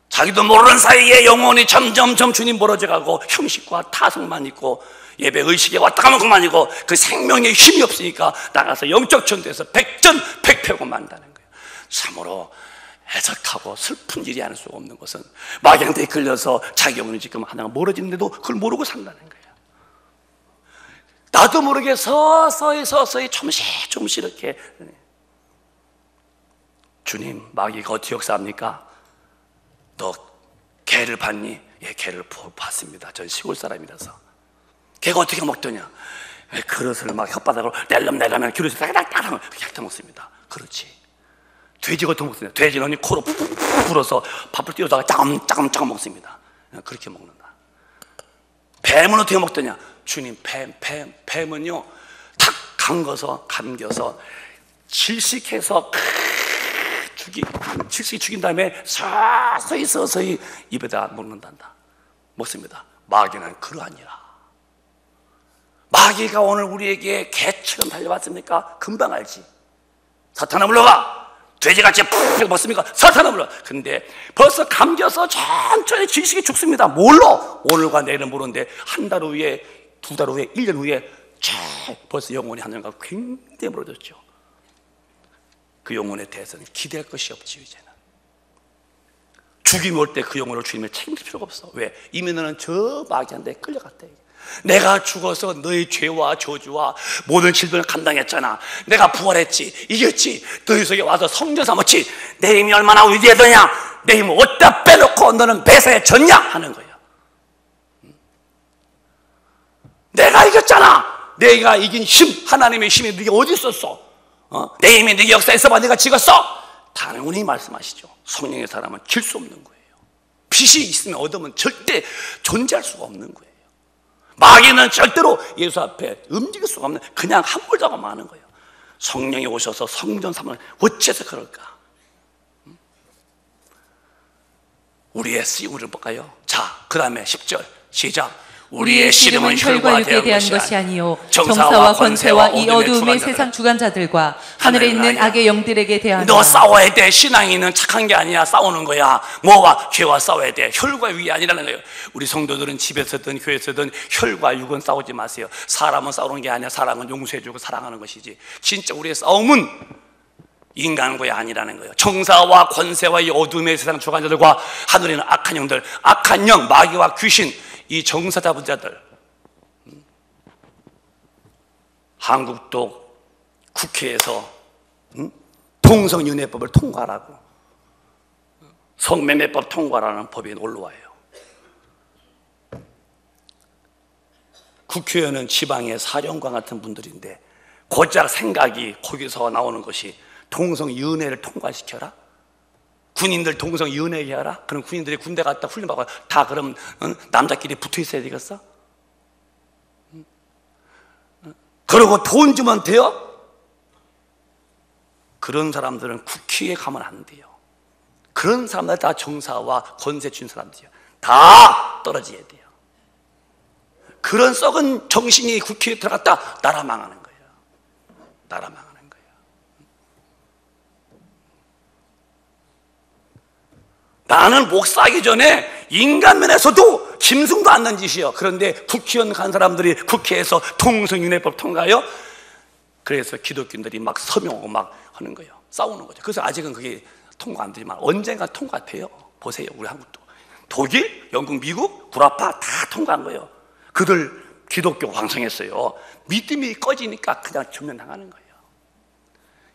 자기도 모르는 사이에 영혼이 점점 주님 멀어져가고 형식과 타성만 있고 예배 의식에 왔다 가면 그만이고, 그 생명에 힘이 없으니까 나가서 영적 전도에서 백전백패고 만다는 거예요. 참으로 애석하고 슬픈 일이 아닐 수가 없는 것은 마귀한테 끌려서 자기 영혼이 지금 하나가 멀어지는데도 그걸 모르고 산다는 거예요. 나도 모르게 서서히 조금씩 이렇게, 주님 마귀가 어떻게 역사합니까? 너 개를 봤니? 예, 개를 봤습니다. 전 시골 사람이라서. 개가 어떻게 먹더냐? 그릇을 막 혓바닥으로 낼름내려면 그릇을 딱딱딱 핥아먹습니다. 그렇지. 돼지가 어떻게 먹습니다. 돼지는 코로 푹푹 불어서 밥을 띄우다가 짜금 먹습니다. 그렇게 먹는다. 뱀은 어떻게 먹더냐? 주님, 뱀은요 탁 감겨서 질식해서 질식이 죽인 다음에 서서히 입에다 먹습니다. 마귀는 그러하니라. 마귀가 오늘 우리에게 개처럼 달려왔습니까? 금방 알지. 사탄아 물러가. 돼지같이 푹 먹습니까? 사탄아 물러가. 근데 벌써 감겨서 천천히 질식이 죽습니다. 뭘로? 오늘과 내일은 모르는데 한 달 후에, 두 달 후에, 1년 후에 벌써 영혼이 하나님과 굉장히 멀어졌죠. 그 영혼에 대해서는 기대할 것이 없지. 이제는 죽임이 올 때 그 영혼을 주님을 책임질 필요가 없어. 왜? 이미 너는 저 마귀한테 끌려갔다. 내가 죽어서 너의 죄와 저주와 모든 질병을 감당했잖아. 내가 부활했지, 이겼지, 너희 속에 와서 성전 삼았지. 내 힘이 얼마나 위대하더냐? 내 힘을 어디다 빼놓고 너는 매사에 졌냐? 하는 거예요. 내가 이겼잖아. 내가 이긴 힘, 하나님의 힘이 네게 어디 있었어? 내 힘이 네게 역사에서 봐 내가 지었어? 당연히 말씀하시죠. 성령의 사람은 질 수 없는 거예요. 빛이 있으면 어둠은 절대 존재할 수가 없는 거예요. 마귀는 절대로 예수 앞에 움직일 수가 없는, 그냥 함몰자고만 하는 거예요. 성령이 오셔서 성전 삼는, 어째서 그럴까? 우리의 씨름을 볼까요? 자, 그 다음에 10절 시작. 우리의 씨름은 혈과 육에 대한 것이 아니요 정사와 권세와 이 어두움의 세상 주관자들과 하늘에 있는 악의 영들에게 대하노라. 너 싸워야 돼. 신앙이 있는 착한 게 아니야. 싸우는 거야. 뭐와? 죄와 싸워야 돼. 혈과 육이 아니라는 거예요. 우리 성도들은 집에서든 교회에서든 혈과 육은 싸우지 마세요. 사람은 싸우는 게 아니야. 사람은 용서해주고 사랑하는 것이지. 진짜 우리의 싸움은 인간과의 아니라는 거예요. 정사와 권세와 이 어둠의 세상 주관자들과 하늘에 있는 악한 영들, 악한 영, 마귀와 귀신, 이 정사 잡은 자들. 한국도 국회에서 동성연애법을 통과하라고, 성매매법 통과라는 법이 올라와요. 국회의원은 지방의 사령관 같은 분들인데 고작 생각이 거기서 나오는 것이 동성연애를 통과시켜라? 군인들 동성연애 해라? 그럼 군인들이 군대 갔다 훈련받고 다 그럼 남자끼리 붙어 있어야 되겠어? 그러고 돈 주면 돼요? 그런 사람들은 국회에 가면 안 돼요. 그런 사람들 다 정사와 권세 준 사람들이에요. 다 떨어져야 돼요. 그런 썩은 정신이 국회에 들어갔다 나라 망하는 거예요. 나라 망하는 거예요. 나는 목사하기 전에 인간면에서도 짐승도 안 난 짓이요. 그런데 국회의원 간 사람들이 국회에서 동성연애법 통과해요. 그래서 기독교인들이 막 서명하고 막 하는 거예요. 싸우는 거죠. 그래서 아직은 그게 통과 안 되지만 언젠가 통과돼요. 보세요. 우리 한국도 독일, 영국, 미국, 구라파 다 통과한 거예요. 그들 기독교 왕성했어요. 믿음이 꺼지니까 그냥 점령당하는 거예요.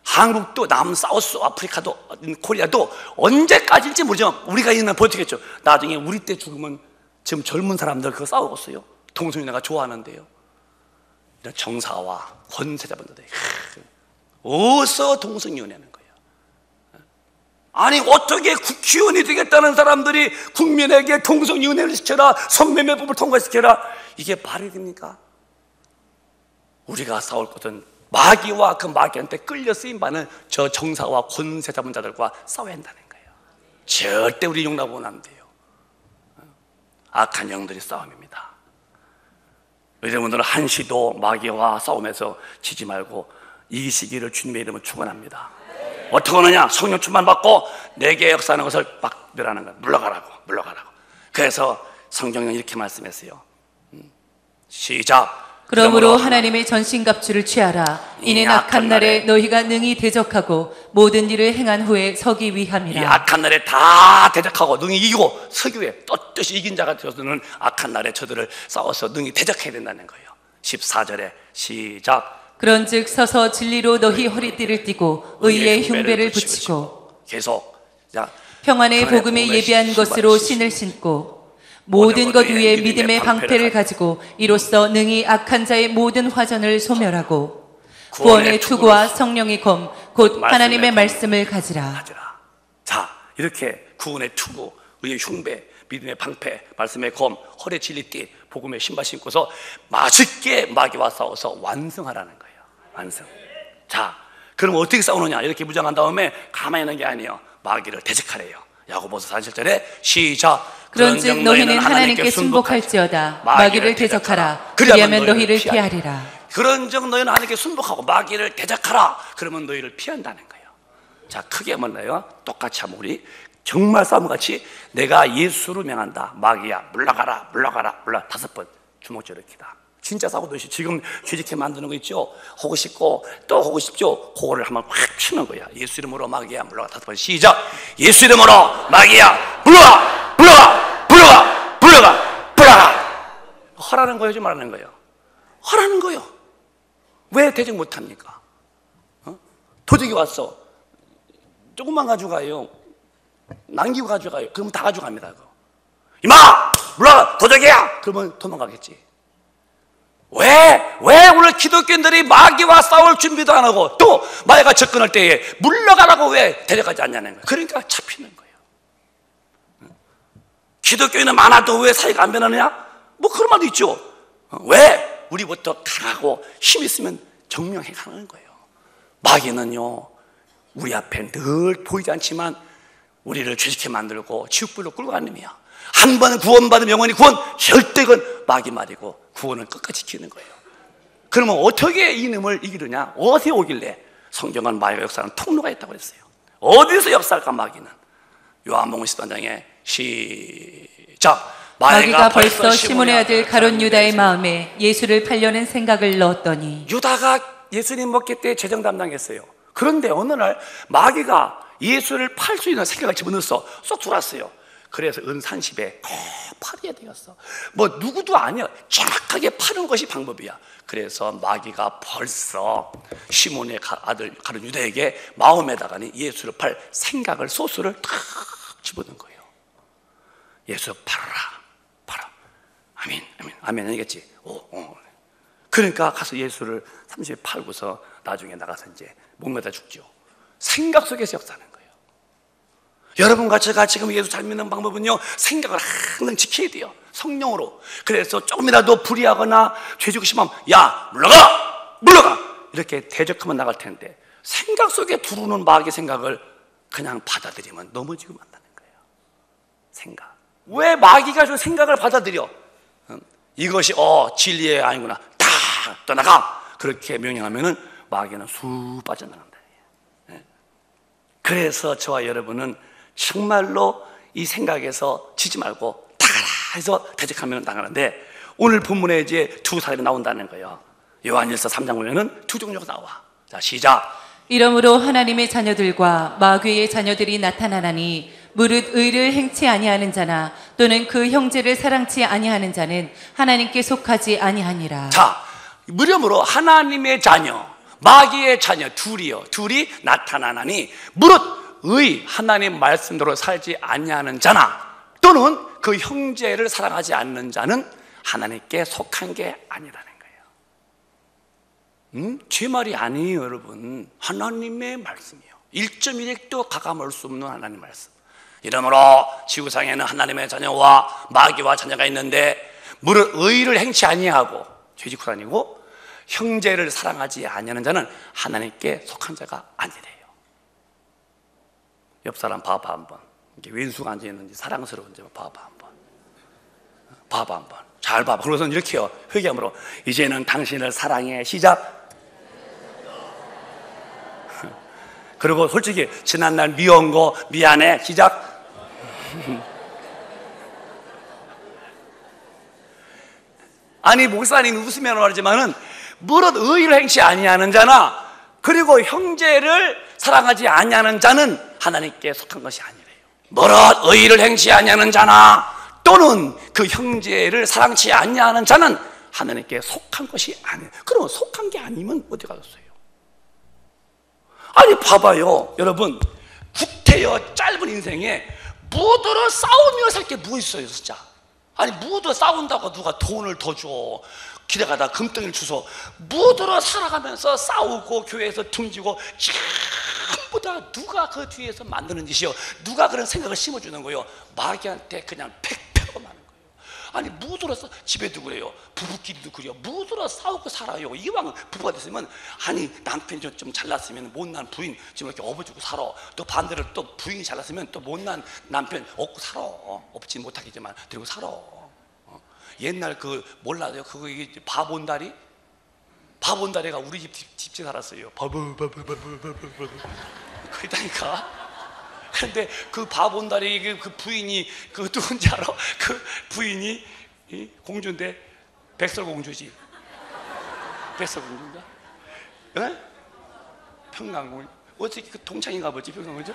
한국도 남사우스 아프리카도 코리아도 언제까지일지 모르지만 우리가 있는 버티겠죠. 나중에 우리 때 죽으면 지금 젊은 사람들 그거 싸우고 있어요. 동성연애가 좋아하는데요. 이런 정사와 권세자분들이 어디서 동성연애하는 거예요? 아니 어떻게 국회의원이 되겠다는 사람들이 국민에게 동성연애를 시켜라, 성매매법을 통과시켜라, 이게 말이 됩니까? 우리가 싸울 것은 마귀와 그 마귀한테 끌려 쓰임받는 저 정사와 권세자분들과 싸워야 한다는 거예요. 절대 우리 용납은 안 돼요. 악한 영들이 싸움입니다. 여러분들은 한시도 마귀와 싸움에서 지지 말고 이기시기를 주님의 이름으로 축원합니다. 어떻게 하느냐? 성령 충만 받고 내게 역사하는 것을 막 멸하는 거예요. 물러가라고. 그래서 성경은 이렇게 말씀했어요. 시작. 그러므로 하나님의 전신갑주를 취하라. 이는 악한 날에 너희가 능히 대적하고 모든 일을 행한 후에 서기 위함이라. 이 악한 날에 다 대적하고 능히 이기고 서기 위해 떳떳이 이긴 자가 되어서는 악한 날에 저들을 싸워서 능히 대적해야 된다는 거예요. 14절에 시작. 그런즉 서서 진리로 너희 허리띠를 띠고 의의 흉배를 붙이고 계속 평안의 복음에 예비한 것으로 신을 신고 모든 것 위에 믿음의 방패를 가지고 이로써 능히 악한 자의 모든 화전을 소멸하고 구원의 투구와 성령의 검 곧 하나님의 말씀을 가지라. 자, 이렇게 구원의 투구, 의의 흉배, 믿음의 방패, 말씀의 검, 허리에 진리띠, 복음의 신발 신고서 맛있게 마귀와 싸워서 완성하라는 거예요. 완성. 자, 그럼 어떻게 싸우느냐? 이렇게 무장한 다음에 가만히 있는 게 아니에요. 마귀를 대적하래요. 야고보서 4절에 시작. 그런즉 너희는 하나님께 순복할지어다. 마귀를 대적하라. 그리하면 너희를 피하리라. 그런즉 너희는 하나님께 순복하고 마귀를 대적하라. 그러면 너희를 피한다는 거예요. 자, 크게 몰라요. 똑같이 하면 우리 정말 싸움같이 내가 예수를 명한다. 마귀야 물러가라. 5번 주먹질을 키다. 진짜 싸우듯이 지금 죄짓게 만드는 거 있죠? 하고 싶고 또 하고 싶죠? 그거를 한번 확 치는 거야. 예수 이름으로 마귀야 물러가. 5번 시작. 예수 이름으로 마귀야 물러가. 하라는 거예요, 좀 말하는 거예요? 하라는 거예요. 왜 대적 못합니까? 도적이 왔어. 조금만 가져가요. 남기고 가져가요. 그러면 다 가져갑니다. 이마! 물러가! 도적이야! 그러면 도망가겠지. 왜 오늘 기독교인들이 마귀와 싸울 준비도 안 하고 또 마귀가 접근할 때에 물러가라고 왜 데려가지 않냐는 거예요. 그러니까 잡히는 거예요. 기독교인은 많아도 왜 사이가 안 변하느냐? 뭐 그런 말도 있죠. 왜? 우리부터 강하고 힘 있으면 정명해 가는 거예요. 마귀는요, 우리 앞에 늘 보이지 않지만 우리를 죄짓게 만들고 지옥불로 끌고 가는 놈이야. 한 번 구원받으면 영원히 구원, 절대 그건 마귀 말이고 구원을 끝까지 지키는 거예요. 그러면 어떻게 이놈을 이기느냐? 어디에 오길래? 성경은 마귀가 역사하는 통로가 있다고 그랬어요. 어디서 역사할까 마귀는? 요한복음 13장에 시작. 마귀가 벌써 시몬의 아들 가룟 유다의 마음에 예수를 팔려는 생각을 넣었더니 유다가 예수님 먹기 때 재정 담당했어요. 그런데 어느 날 마귀가 예수를 팔 수 있는 생각을 집어넣었어. 쏙 들어왔어요. 그래서 은산십에 꼭 팔아야 되겠어. 뭐 누구도 아니야. 정확하게 파는 것이 방법이야. 그래서 마귀가 벌써 시몬의 아들 가룟 유다에게 마음에다가는 예수를 팔 생각을 소스를 탁 집어넣은 거예요. 예수 팔아라. 아멘 아니겠지? 그러니까 가서 예수를 30에 팔고서 나중에 나가서 이제 목매다 죽죠. 생각 속에서 역사하는 거예요. 여러분과 제가 지금 예수 잘 믿는 방법은요, 생각을 항상 지켜야 돼요. 성령으로. 그래서 조금이라도 불의하거나 죄지고 싶으면 야 물러가 이렇게 대적하면 나갈 텐데 생각 속에 들어오는 마귀의 생각을 그냥 받아들이면 넘어지고 만다는 거예요. 생각. 왜 마귀가 저 생각을 받아들여? 이것이 진리의 아니구나. 다 떠나가. 그렇게 명령하면은 마귀는 쑥 빠져나간다. 그래서 저와 여러분은 정말로 이 생각에서 지지 말고 나가라 해서 대적하면 나가는데, 오늘 본문에 이제 두 사람이 나온다는 거예요. 요한일서 3장 보면은 두 종류가 나와. 자, 시작. 이러므로 하나님의 자녀들과 마귀의 자녀들이 나타나나니 무릇 의를 행치 아니하는 자나 또는 그 형제를 사랑치 아니하는 자는 하나님께 속하지 아니하니라. 자, 무렴으로 하나님의 자녀, 마귀의 자녀 둘이 나타나나니 무릇 의 하나님 말씀대로 살지 아니하는 자나 또는 그 형제를 사랑하지 않는 자는 하나님께 속한 게 아니라는 거예요. 제 말이 아니에요, 여러분. 하나님의 말씀이에요. 1.1핵도 가감할 수 없는 하나님 말씀. 이러므로 지구상에는 하나님의 자녀와 마귀와 자녀가 있는데 무릇 의를 행치 아니하고 죄짓고 다니고 형제를 사랑하지 아니하는 자는 하나님께 속한 자가 아니래요. 옆 사람 봐봐 한번. 이렇게 왼수가 앉아있는지 사랑스러운지 봐봐 한번. 봐봐 한번. 잘 봐봐. 그러고서는 이렇게요. 회개함으로 이제는 당신을 사랑해. 시작. 그리고 솔직히 지난날 미운 거 미안해. 시작. 아니 목사님이 웃으면 말하지만은 무릇 의를 행치 아니하는 자나 그리고 형제를 사랑하지 아니하는 자는 하나님께 속한 것이 아니래요. 무릇 의를 행치 아니하는 자나 또는 그 형제를 사랑치 아니하는 자는 하나님께 속한 것이 아니에요. 그럼 속한 게 아니면 어디 가겠어요? 아니 봐봐요 여러분, 구태여 짧은 인생에 무드로 싸우며 살 게 뭐 있어요 진짜. 아니 무드로 싸운다고 누가 돈을 더 줘, 길에 가다 금덩이를 주소. 무드로 살아가면서 싸우고 교회에서 등지고 전부 다 누가 그 뒤에서 만드는 짓이요, 누가 그런 생각을 심어주는 거예요? 마귀한테 그냥 팩패고 마는 거예요. 아니 무드로서 집에도 그래요, 부부끼리도 그래요. 무드로 싸우고 살아요. 이왕 부부가 됐으면 아니 남편이 좀 잘났으면 못난 부인 지금 이렇게 업어주고 살아. 또 반대로 또 부인이 잘났으면 또 못난 남편 업고 살아. 업지 못하겠지만 데리고 살아. 옛날 그 몰라요? 그거 이게 바본다리? 바본다리가 우리 집에 살았어요. 그러니까. 그런데 그 바본다리 그 부인이 그 누군지 알아? 그 부인이 공주인데 백설공주지. 백설공주인가? 예? 평강공주. 어떻게 그 동창인가 보지 평강공주?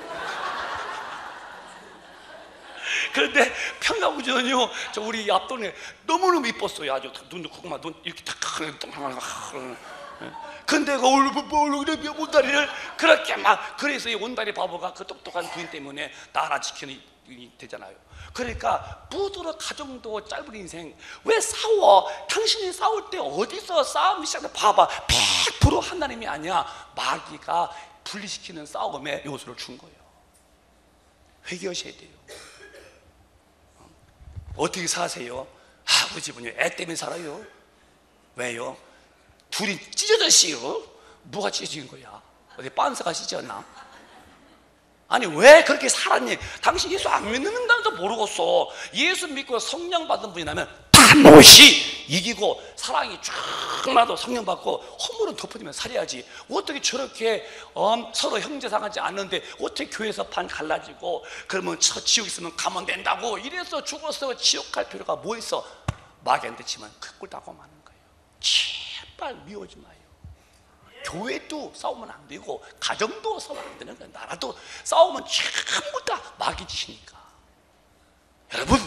그런데 평강공주는요, 저 우리 앞동네 너무너무 이뻤어요. 아주 눈도 크고 눈 이렇게 탁 근데 그 얼굴에 온다리를 그렇게 막, 그래서 이 온다리 바보가 그 똑똑한 부인 때문에 나라 지키는 되잖아요. 그러니까 부드러 가정도 짧은 인생 왜 싸워? 당신이 싸울 때 어디서 싸움이 시작돼? 봐봐, 100% 하나님이 아니야, 마귀가 분리시키는 싸움의 요소를 준 거예요. 회개하셔야 돼요. 어떻게 사세요? 우리 집은요 애 때문에 살아요. 왜요? 둘이 찢어졌어요. 뭐가 찢어진 거야? 어디 빤스가 찢어졌나? 아니 왜 그렇게 살았니? 당신 예수 안 믿는다면서 모르겠어. 예수 믿고 성령 받은 분이 나면 단호시 이기고 사랑이 쫙 나도 성령 받고 허물은 덮어지면 살아야지. 어떻게 저렇게 서로 형제 상하지 않는데 어떻게 교회에서 반 갈라지고 그러면 지옥 있으면 가면 된다고 이래서 죽어서 지옥 갈 필요가 뭐 있어? 마귀한테 치면 그 꼴 당하고 마는 거예요. 제발 미워하지 마요. 교회도 싸우면 안 되고 가정도 싸우면 안 되는 거예요. 나라도 싸우면 전부 다 마귀 짓이니까. 여러분,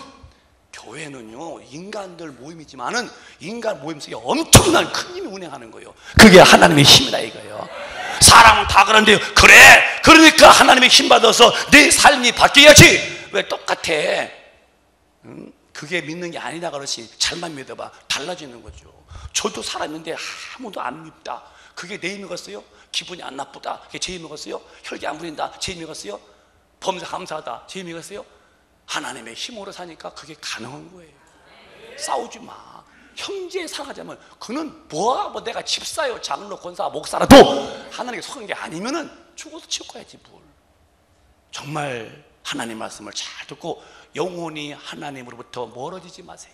교회는요 인간들 모임이지만은 인간 모임 속에 엄청난 큰 힘이 운행하는 거예요. 그게 하나님의 힘이다 이거예요. 사람은 다 그런데 그래, 그러니까 하나님의 힘 받아서 내 삶이 바뀌어야지. 왜 똑같아? 그게 믿는 게 아니다 그렇지. 잘만 믿어봐, 달라지는 거죠. 저도 살았는데 아무도 안 밉다. 그게 내 힘이 겠어요? 기분이 안 나쁘다. 그게 제 힘이 겠어요? 혈기 안 부린다. 제 힘이 겠어요? 범사 감사하다. 제 힘이 겠어요? 하나님의 힘으로 사니까 그게 가능한 거예요. 싸우지 마. 형제 사랑하자면 그는 뭐 내가 집사요, 장로, 권사, 목사라도 하나님께 속한 게 아니면은 죽어서 지옥 가야지 뭘. 정말 하나님 말씀을 잘 듣고 영원히 하나님으로부터 멀어지지 마세요.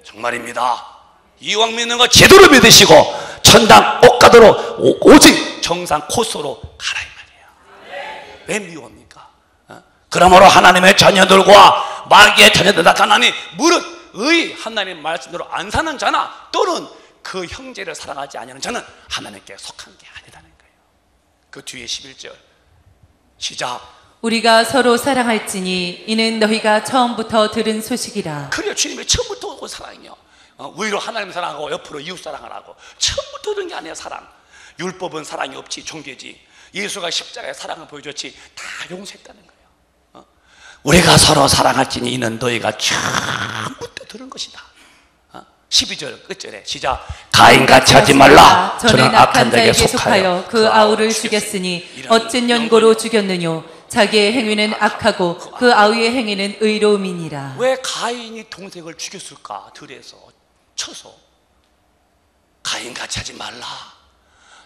정말입니다. 이왕 믿는 거 제대로 믿으시고 천당 옥가도로 오직 정상 코스로 가라 이 말이에요. 왜 미워합니까? 그러므로 하나님의 자녀들과 마귀의 자녀들 나타나니 무릇 의 하나님 말씀대로 안 사는 자나 또는 그 형제를 사랑하지 아니하는 자는 하나님께 속한 게 아니라는 거예요. 그 뒤에 11절 시작. 우리가 서로 사랑할지니 이는 너희가 처음부터 들은 소식이라. 그래요. 주님이 처음부터 오고 사랑이요. 우리로 하나님 사랑하고 옆으로 이웃 사랑을 하고 처음부터 그런 게 아니야. 사랑. 율법은 사랑이 없지 종교지. 예수가 십자가에 사랑을 보여줬지. 다 용서했다는 거예요. 우리가 서로 사랑할지니 이는 너희가 처음부터 들은 것이다. 12절 끝절에 시작. 가인같이 하지 말라. 저는 악한 자에게 속하여 그 아우를 죽였으니 어쩐 연고로 죽였느뇨. 자기의 행위는 악하고 그 아우의 행위는 의로움이니라. 왜 가인이 동생을 죽였을까? 들에서 쳐서. 가인같이 하지 말라.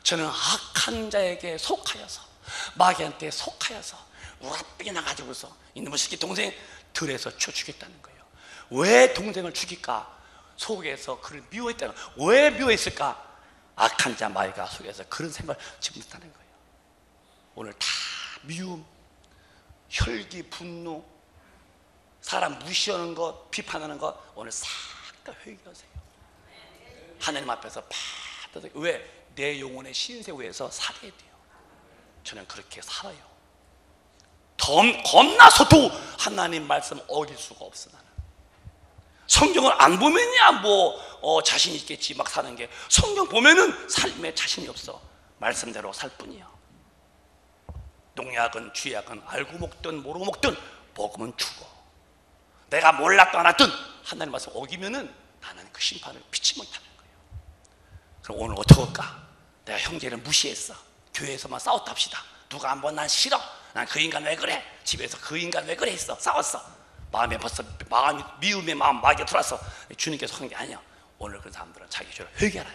저는 악한 자에게 속하여서 마귀한테 속하여서 우라삐게 나가지고서 이놈의 새끼 동생 들에서 쳐 죽였다는 거예요. 왜 동생을 죽일까? 속에서 그를 미워했다는 거예요. 왜 미워했을까? 악한 자 마귀가 속에서 그런 생각을 집어넣었다는 거예요. 오늘 다 미움, 혈기, 분노, 사람 무시하는 것, 비판하는 것 오늘 싹 다 회개하세요. 하나님 앞에서 팍 왜? 내 영혼의 신세후에서 살아야 돼요. 저는 그렇게 살아요. 겁나서도 하나님 말씀 어길 수가 없어. 나는 성경을 안 보면야 자신 있겠지 막 사는 게, 성경 보면은 삶에 자신이 없어. 말씀대로 살 뿐이야. 농약은 쥐약은 알고 먹든 모르고 먹든 먹으면 죽어. 내가 몰랐던 알았든 하나님 말씀 어기면은 나는 그 심판을 피치 못하는 거예요. 그럼 오늘 어떻게 할까? 내가 형제를 무시했어. 교회에서만 싸웠다 합시다. 누가 한번 난 싫어. 난 그 인간 왜 그래? 집에서 그 인간 왜 그래 했어. 싸웠어. 마음이 미움의 마음 마귀가 들어왔어. 주님께서 한 게 아니야. 오늘 그런 사람들은 자기 죄를 회개하라.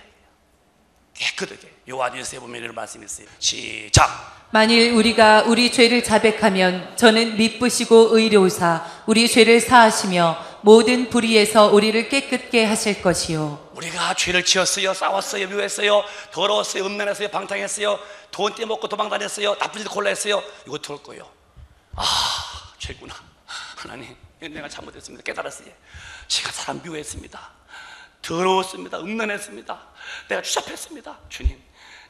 깨끗하게. 요한 1서에 보면 이런 말씀이 있어요. 시작. 만일 우리가 우리 죄를 자백하면 저는 미쁘시고 의로우사 우리 죄를 사하시며 모든 불의에서 우리를 깨끗게 하실 것이요. 우리가 죄를 지었어요. 싸웠어요. 미워했어요. 더러웠어요. 음란했어요. 방탕했어요. 돈 떼먹고 도망다녔어요. 나쁜 짓 골라 했어요. 이거 들을 거예요. 아, 죄구나. 하나님, 내가 잘못했습니다. 깨달았어요. 제가 사람 미워했습니다. 더러웠습니다. 음란했습니다. 내가 추잡했습니다. 주님,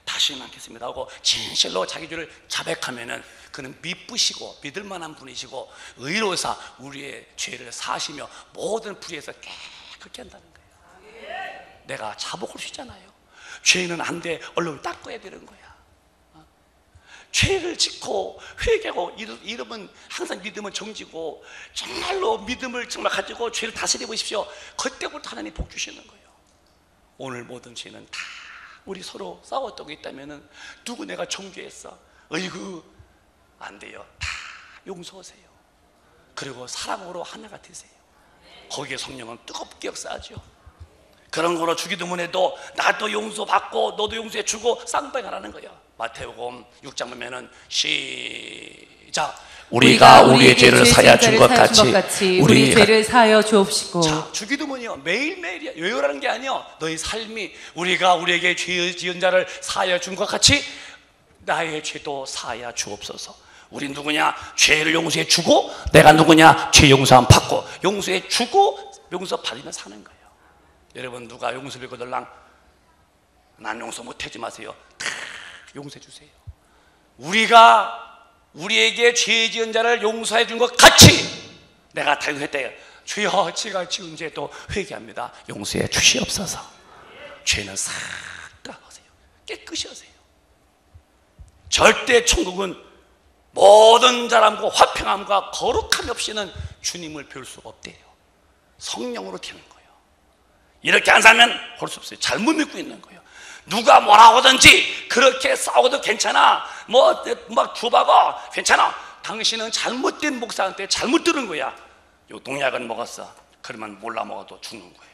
다시는 않겠습니다 하고 진실로 자기 죄를 자백하면은 그는 미쁘시고 믿을만한 분이시고 의로사 우리의 죄를 사하시며 모든 불의에서 깨끗게 한다는 거예요. 내가 자복할 수 있잖아요. 죄는 안 돼. 얼른 닦아야 되는 거야. 죄를 짓고 회개하고 이러면 항상 믿음은 정지고, 정말로 믿음을 정말 가지고 죄를 다스려 보십시오. 그때부터 하나님 복 주시는 거예요. 오늘 모든 죄는 다 우리 서로 싸웠던 게 있다면은 누구 내가 정죄했어. 어이구 안 돼요. 다 용서하세요. 그리고 사랑으로 하나가 되세요. 거기에 성령은 뜨겁게 역사하죠. 그런 거로 주기도문에도 나도 용서받고 너도 용서해 주고 쌍방하라는 거예요. 마태복음 6장 보면은 시작. 우리가 우리의 죄를 사하여 준 것 같이 우리 죄를 사하여 주옵시고. 자, 주기도문이요 매일매일이야. 요요라는 게 아니요. 너희 삶이 우리가 우리에게 죄 지은 자를 사하여 준 것 같이 나의 죄도 사하여 주옵소서. 우리 누구냐? 죄를 용서해 주고, 내가 누구냐? 죄 용서함 받고, 용서해 주고 용서 받으면 사는 거예요. 여러분 누가 용서 빌고들랑 난 용서 못하지 마세요. 다 용서해 주세요. 우리가 우리에게 죄 지은 자를 용서해 준 것 같이 내가 다 용서했다. 주여 제가 지은 죄도 회개합니다. 용서해 주시옵소서. 죄는 싹 다 하세요. 깨끗이 하세요. 절대 천국은 모든 사람과 화평함과 거룩함 없이는 주님을 배울 수가 없대요. 성령으로 되는 거예요. 이렇게 안 살면 볼 수 없어요. 잘못 믿고 있는 거예요. 누가 뭐라 하든지 그렇게 싸워도 괜찮아. 막 주박아 괜찮아. 당신은 잘못된 목사한테 잘못 들은 거야. 요 농약은 먹었어. 그러면 몰라 먹어도 죽는 거예요.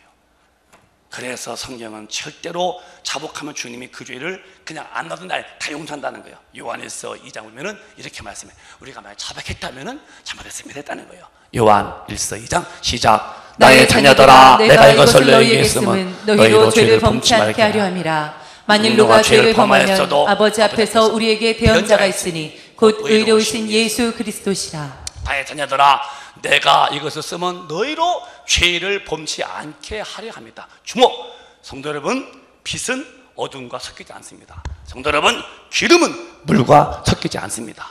그래서 성경은 절대로 자복하면 주님이 그 죄를 그냥 안 놔둔 날 다 용서한다는 거예요. 요한일서 2장 보면은 이렇게 말씀해. 우리가 만약 자백했다면은 잘못했습니다 했다는 거예요. 요한일서 2장 시작. 나의 자녀들아 내가 이것을 너희에게 했으면 너희로 죄를 범치 않게 하려 함이라. 만일 누가 죄를 범하면 아버지 앞에서 우리에게 대언자가 있으니 곧 의로우신 예수 그리스도시라. 나의 자녀들아 내가 이것을 쓰면 너희로 죄를 범치 않게 하려 합니다. 주목! 성도 여러분, 빛은 어둠과 섞이지 않습니다. 성도 여러분, 기름은 물과 섞이지 않습니다.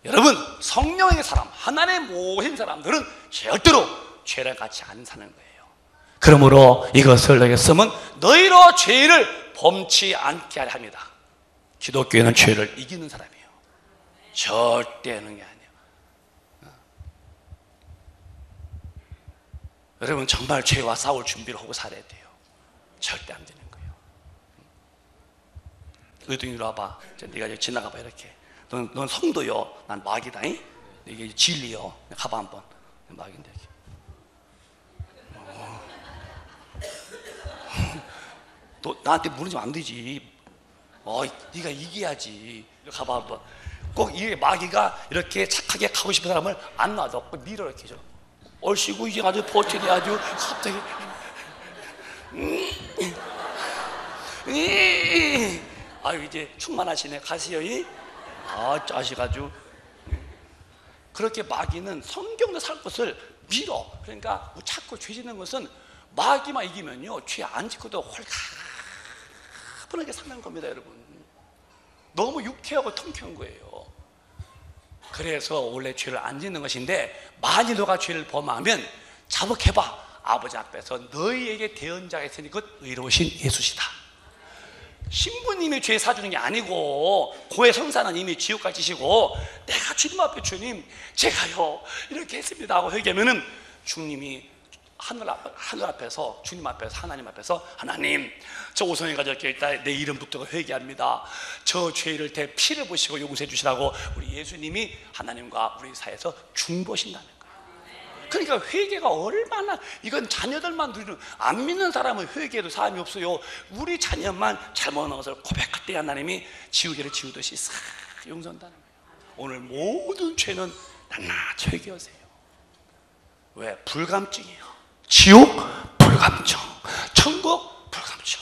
여러분, 성령의 사람, 하나님 모신 사람들은 절대로 죄를 같이 안 사는 거예요. 그러므로 이것을 너희가 쓰면 너희로 죄를 범치 않게 하려 합니다. 기독교에는 죄를 이기는 사람이에요. 절대 하는 게 아니에요. 여러분, 정말 죄와 싸울 준비를 하고 살아야 돼요. 절대 안 되는 거예요. 의둥이로 와봐. 네가 여기 지나가봐. 이렇게. 넌 성도요, 난 마귀다. 이게 진리요. 가봐 한번. 마귀인데. 너 나한테 물으면 안 되지. 네가 이겨야지. 가봐 한번. 꼭 이 마귀가 이렇게 착하게 가고 싶은 사람을 안 놔둬. 밀어 이렇게 줘. 얼씨구 이제 아주 버티네. 아주 갑자기. 아유, 이제 충만하시네. 가시요. 자식 아주. 그렇게 마귀는 성경도 살 것을 밀어. 그러니까 자꾸 죄 짓는 것은 마귀만 이기면요, 죄 안 짓고도 홀가분하게 사는 겁니다, 여러분. 너무 유쾌하고 통쾌한 거예요. 그래서 원래 죄를 안 짓는 것인데, 만일 너가 죄를 범하면 자복해봐. 아버지 앞에서 너희에게 대언자가 있으니 그것 의로우신 예수시다. 신부님이 죄 사주는 게 아니고, 고해 성사는 이미 지옥 가지시고, 내가 주님 앞에 주님 제가요 이렇게 했습니다 하고 회개하면은 주님이 하늘 앞에서, 주님 앞에서, 하나님 앞에서, 하나님, 저 오성이가 저렇게 일단 내 이름 붙들고 회개합니다. 저 죄를 대 피를 보시고 용서해 주시라고 우리 예수님이 하나님과 우리 사이에서 중보신다는 거예요. 그러니까 회개가 얼마나, 이건 자녀들만 누리는, 안 믿는 사람은 회개해도 사람이 없어요. 우리 자녀만 잘못한 것을 고백할 때 하나님이 지우개를 지우듯이 싹 용서한다는 거예요. 오늘 모든 죄는 낱낱이 회개하세요. 왜? 불감증이에요. 지옥 불감증, 천국 불감증,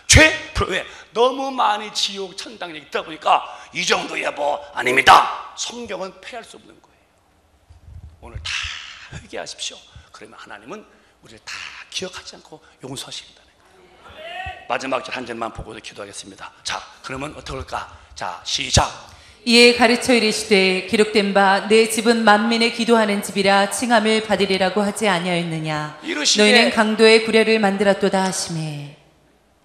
죄 왜? 너무 많이 지옥 천당 얘기 듣다 보니까 이 정도 여보 아닙니다. 성경은 폐할 수 없는 거예요. 오늘 다 회개하십시오. 그러면 하나님은 우리를 다 기억하지 않고 용서하신다는 거예요. 마지막 절 한 절만 보고도 기도하겠습니다. 자, 그러면 어떻게 할까? 자, 시작. 이에 가르쳐 이르시되 기록된 바 내 집은 만민의 기도하는 집이라 칭함을 받으리라고 하지 아니하였느냐. 너희는 강도의 구려를 만들었도다 하시매.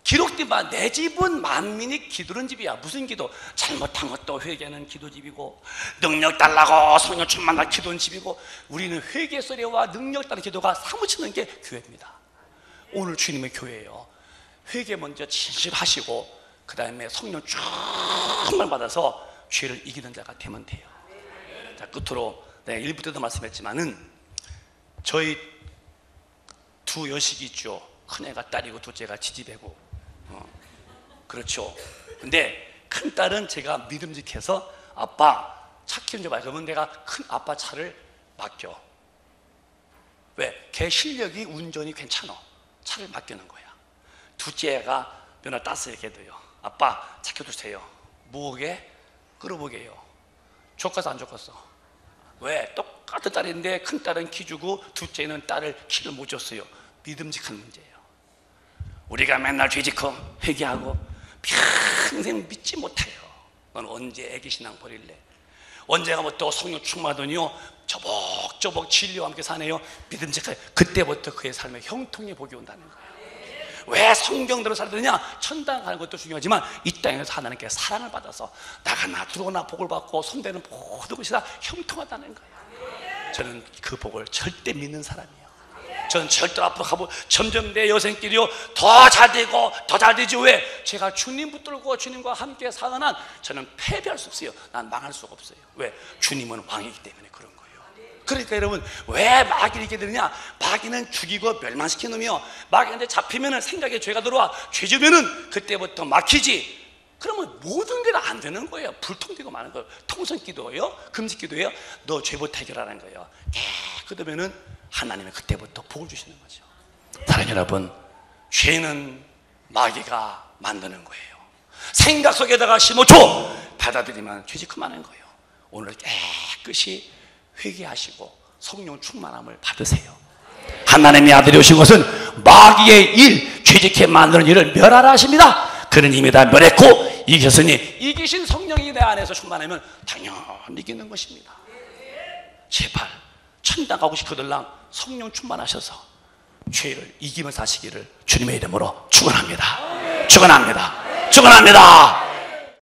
기록된 바 내 집은 만민이 기도하는 집이야. 무슨 기도? 잘못한 것도 회개하는 기도집이고, 능력 달라고 성령 충만한 기도하는 집이고, 우리는 회개 소리와 능력 따른 기도가 사무치는 게 교회입니다. 오늘 주님의 교회예요. 회개 먼저 진실하시고 그 다음에 성령 충만 받아서 죄를 이기는 자가 되면 돼요. 자, 끝으로 내가 1부 때도 말씀했지만은 저희 두 여식이 있죠. 큰애가 딸이고 둘째가 지지배고, 그렇죠. 근데 큰딸은 제가 믿음직해서 아빠 차 키우는 줄 봐요. 그러면 내가 큰 아빠 차를 맡겨. 왜? 걔 실력이 운전이 괜찮아. 차를 맡기는 거야. 둘째가 면허 땄어요. 걔도요. 아빠 차 켜주세요. 뭐게? 끌어보게요. 좋겠어 안 좋겠어? 왜? 똑같은 딸인데 큰 딸은 키 주고 둘째는 딸을 키를 못 줬어요. 믿음직한 문제예요. 우리가 맨날 죄짓고 회개하고 평생 믿지 못해요. 넌 언제 애기신앙 버릴래? 언제 가면 또 성령 충만하더니요 저벅저벅 진리와 함께 사네요. 믿음직하게. 그때부터 그의 삶에 형통의 복이 온다는 거예요. 왜 성경대로 살느냐? 천당 가는 것도 중요하지만 이 땅에서 하나님께 사랑을 받아서 나가나 들어오나 복을 받고 손대는 모든 것이 다 형통하다는 거예요. 저는 그 복을 절대 믿는 사람이에요. 저는 절대로 앞으로 가고 점점 내 여생길이요 더 잘 되고 더 잘 되지. 왜? 제가 주님 붙들고 주님과 함께 사는 한 저는 패배할 수 없어요. 난 망할 수가 없어요. 왜? 주님은 왕이기 때문에 그런 거예요. 그러니까 여러분, 왜 마귀를 이기게 되느냐? 마귀는 죽이고 멸망시키는 놈이요. 마귀한테 잡히면 생각에 죄가 들어와. 죄 지으면 그때부터 막히지. 그러면 모든 게 다 안 되는 거예요. 불통되고 마는 거예요. 통성 기도예요, 금식 기도예요. 너 죄부터 해결하는 거예요. 깨끗하면은 하나님은 그때부터 복을 주시는 거죠. 사랑하는 여러분, 죄는 마귀가 만드는 거예요. 생각 속에다가 심어줘 받아들이면 죄짓고 마는 거예요. 오늘 깨끗이 회개하시고 성령 충만함을 받으세요. 하나님의 아들이 오신 것은 마귀의 일, 죄짓게 만드는 일을 멸하라 하십니다. 그는 이미 다 멸했고 이겼으니 이기신 성령이 내 안에서 충만하면 당연히 이기는 것입니다. 제발 천당 가고 싶으들랑 성령 충만하셔서 죄를 이기며 사시기를 주님의 이름으로 축원합니다. 축원합니다. 축원합니다.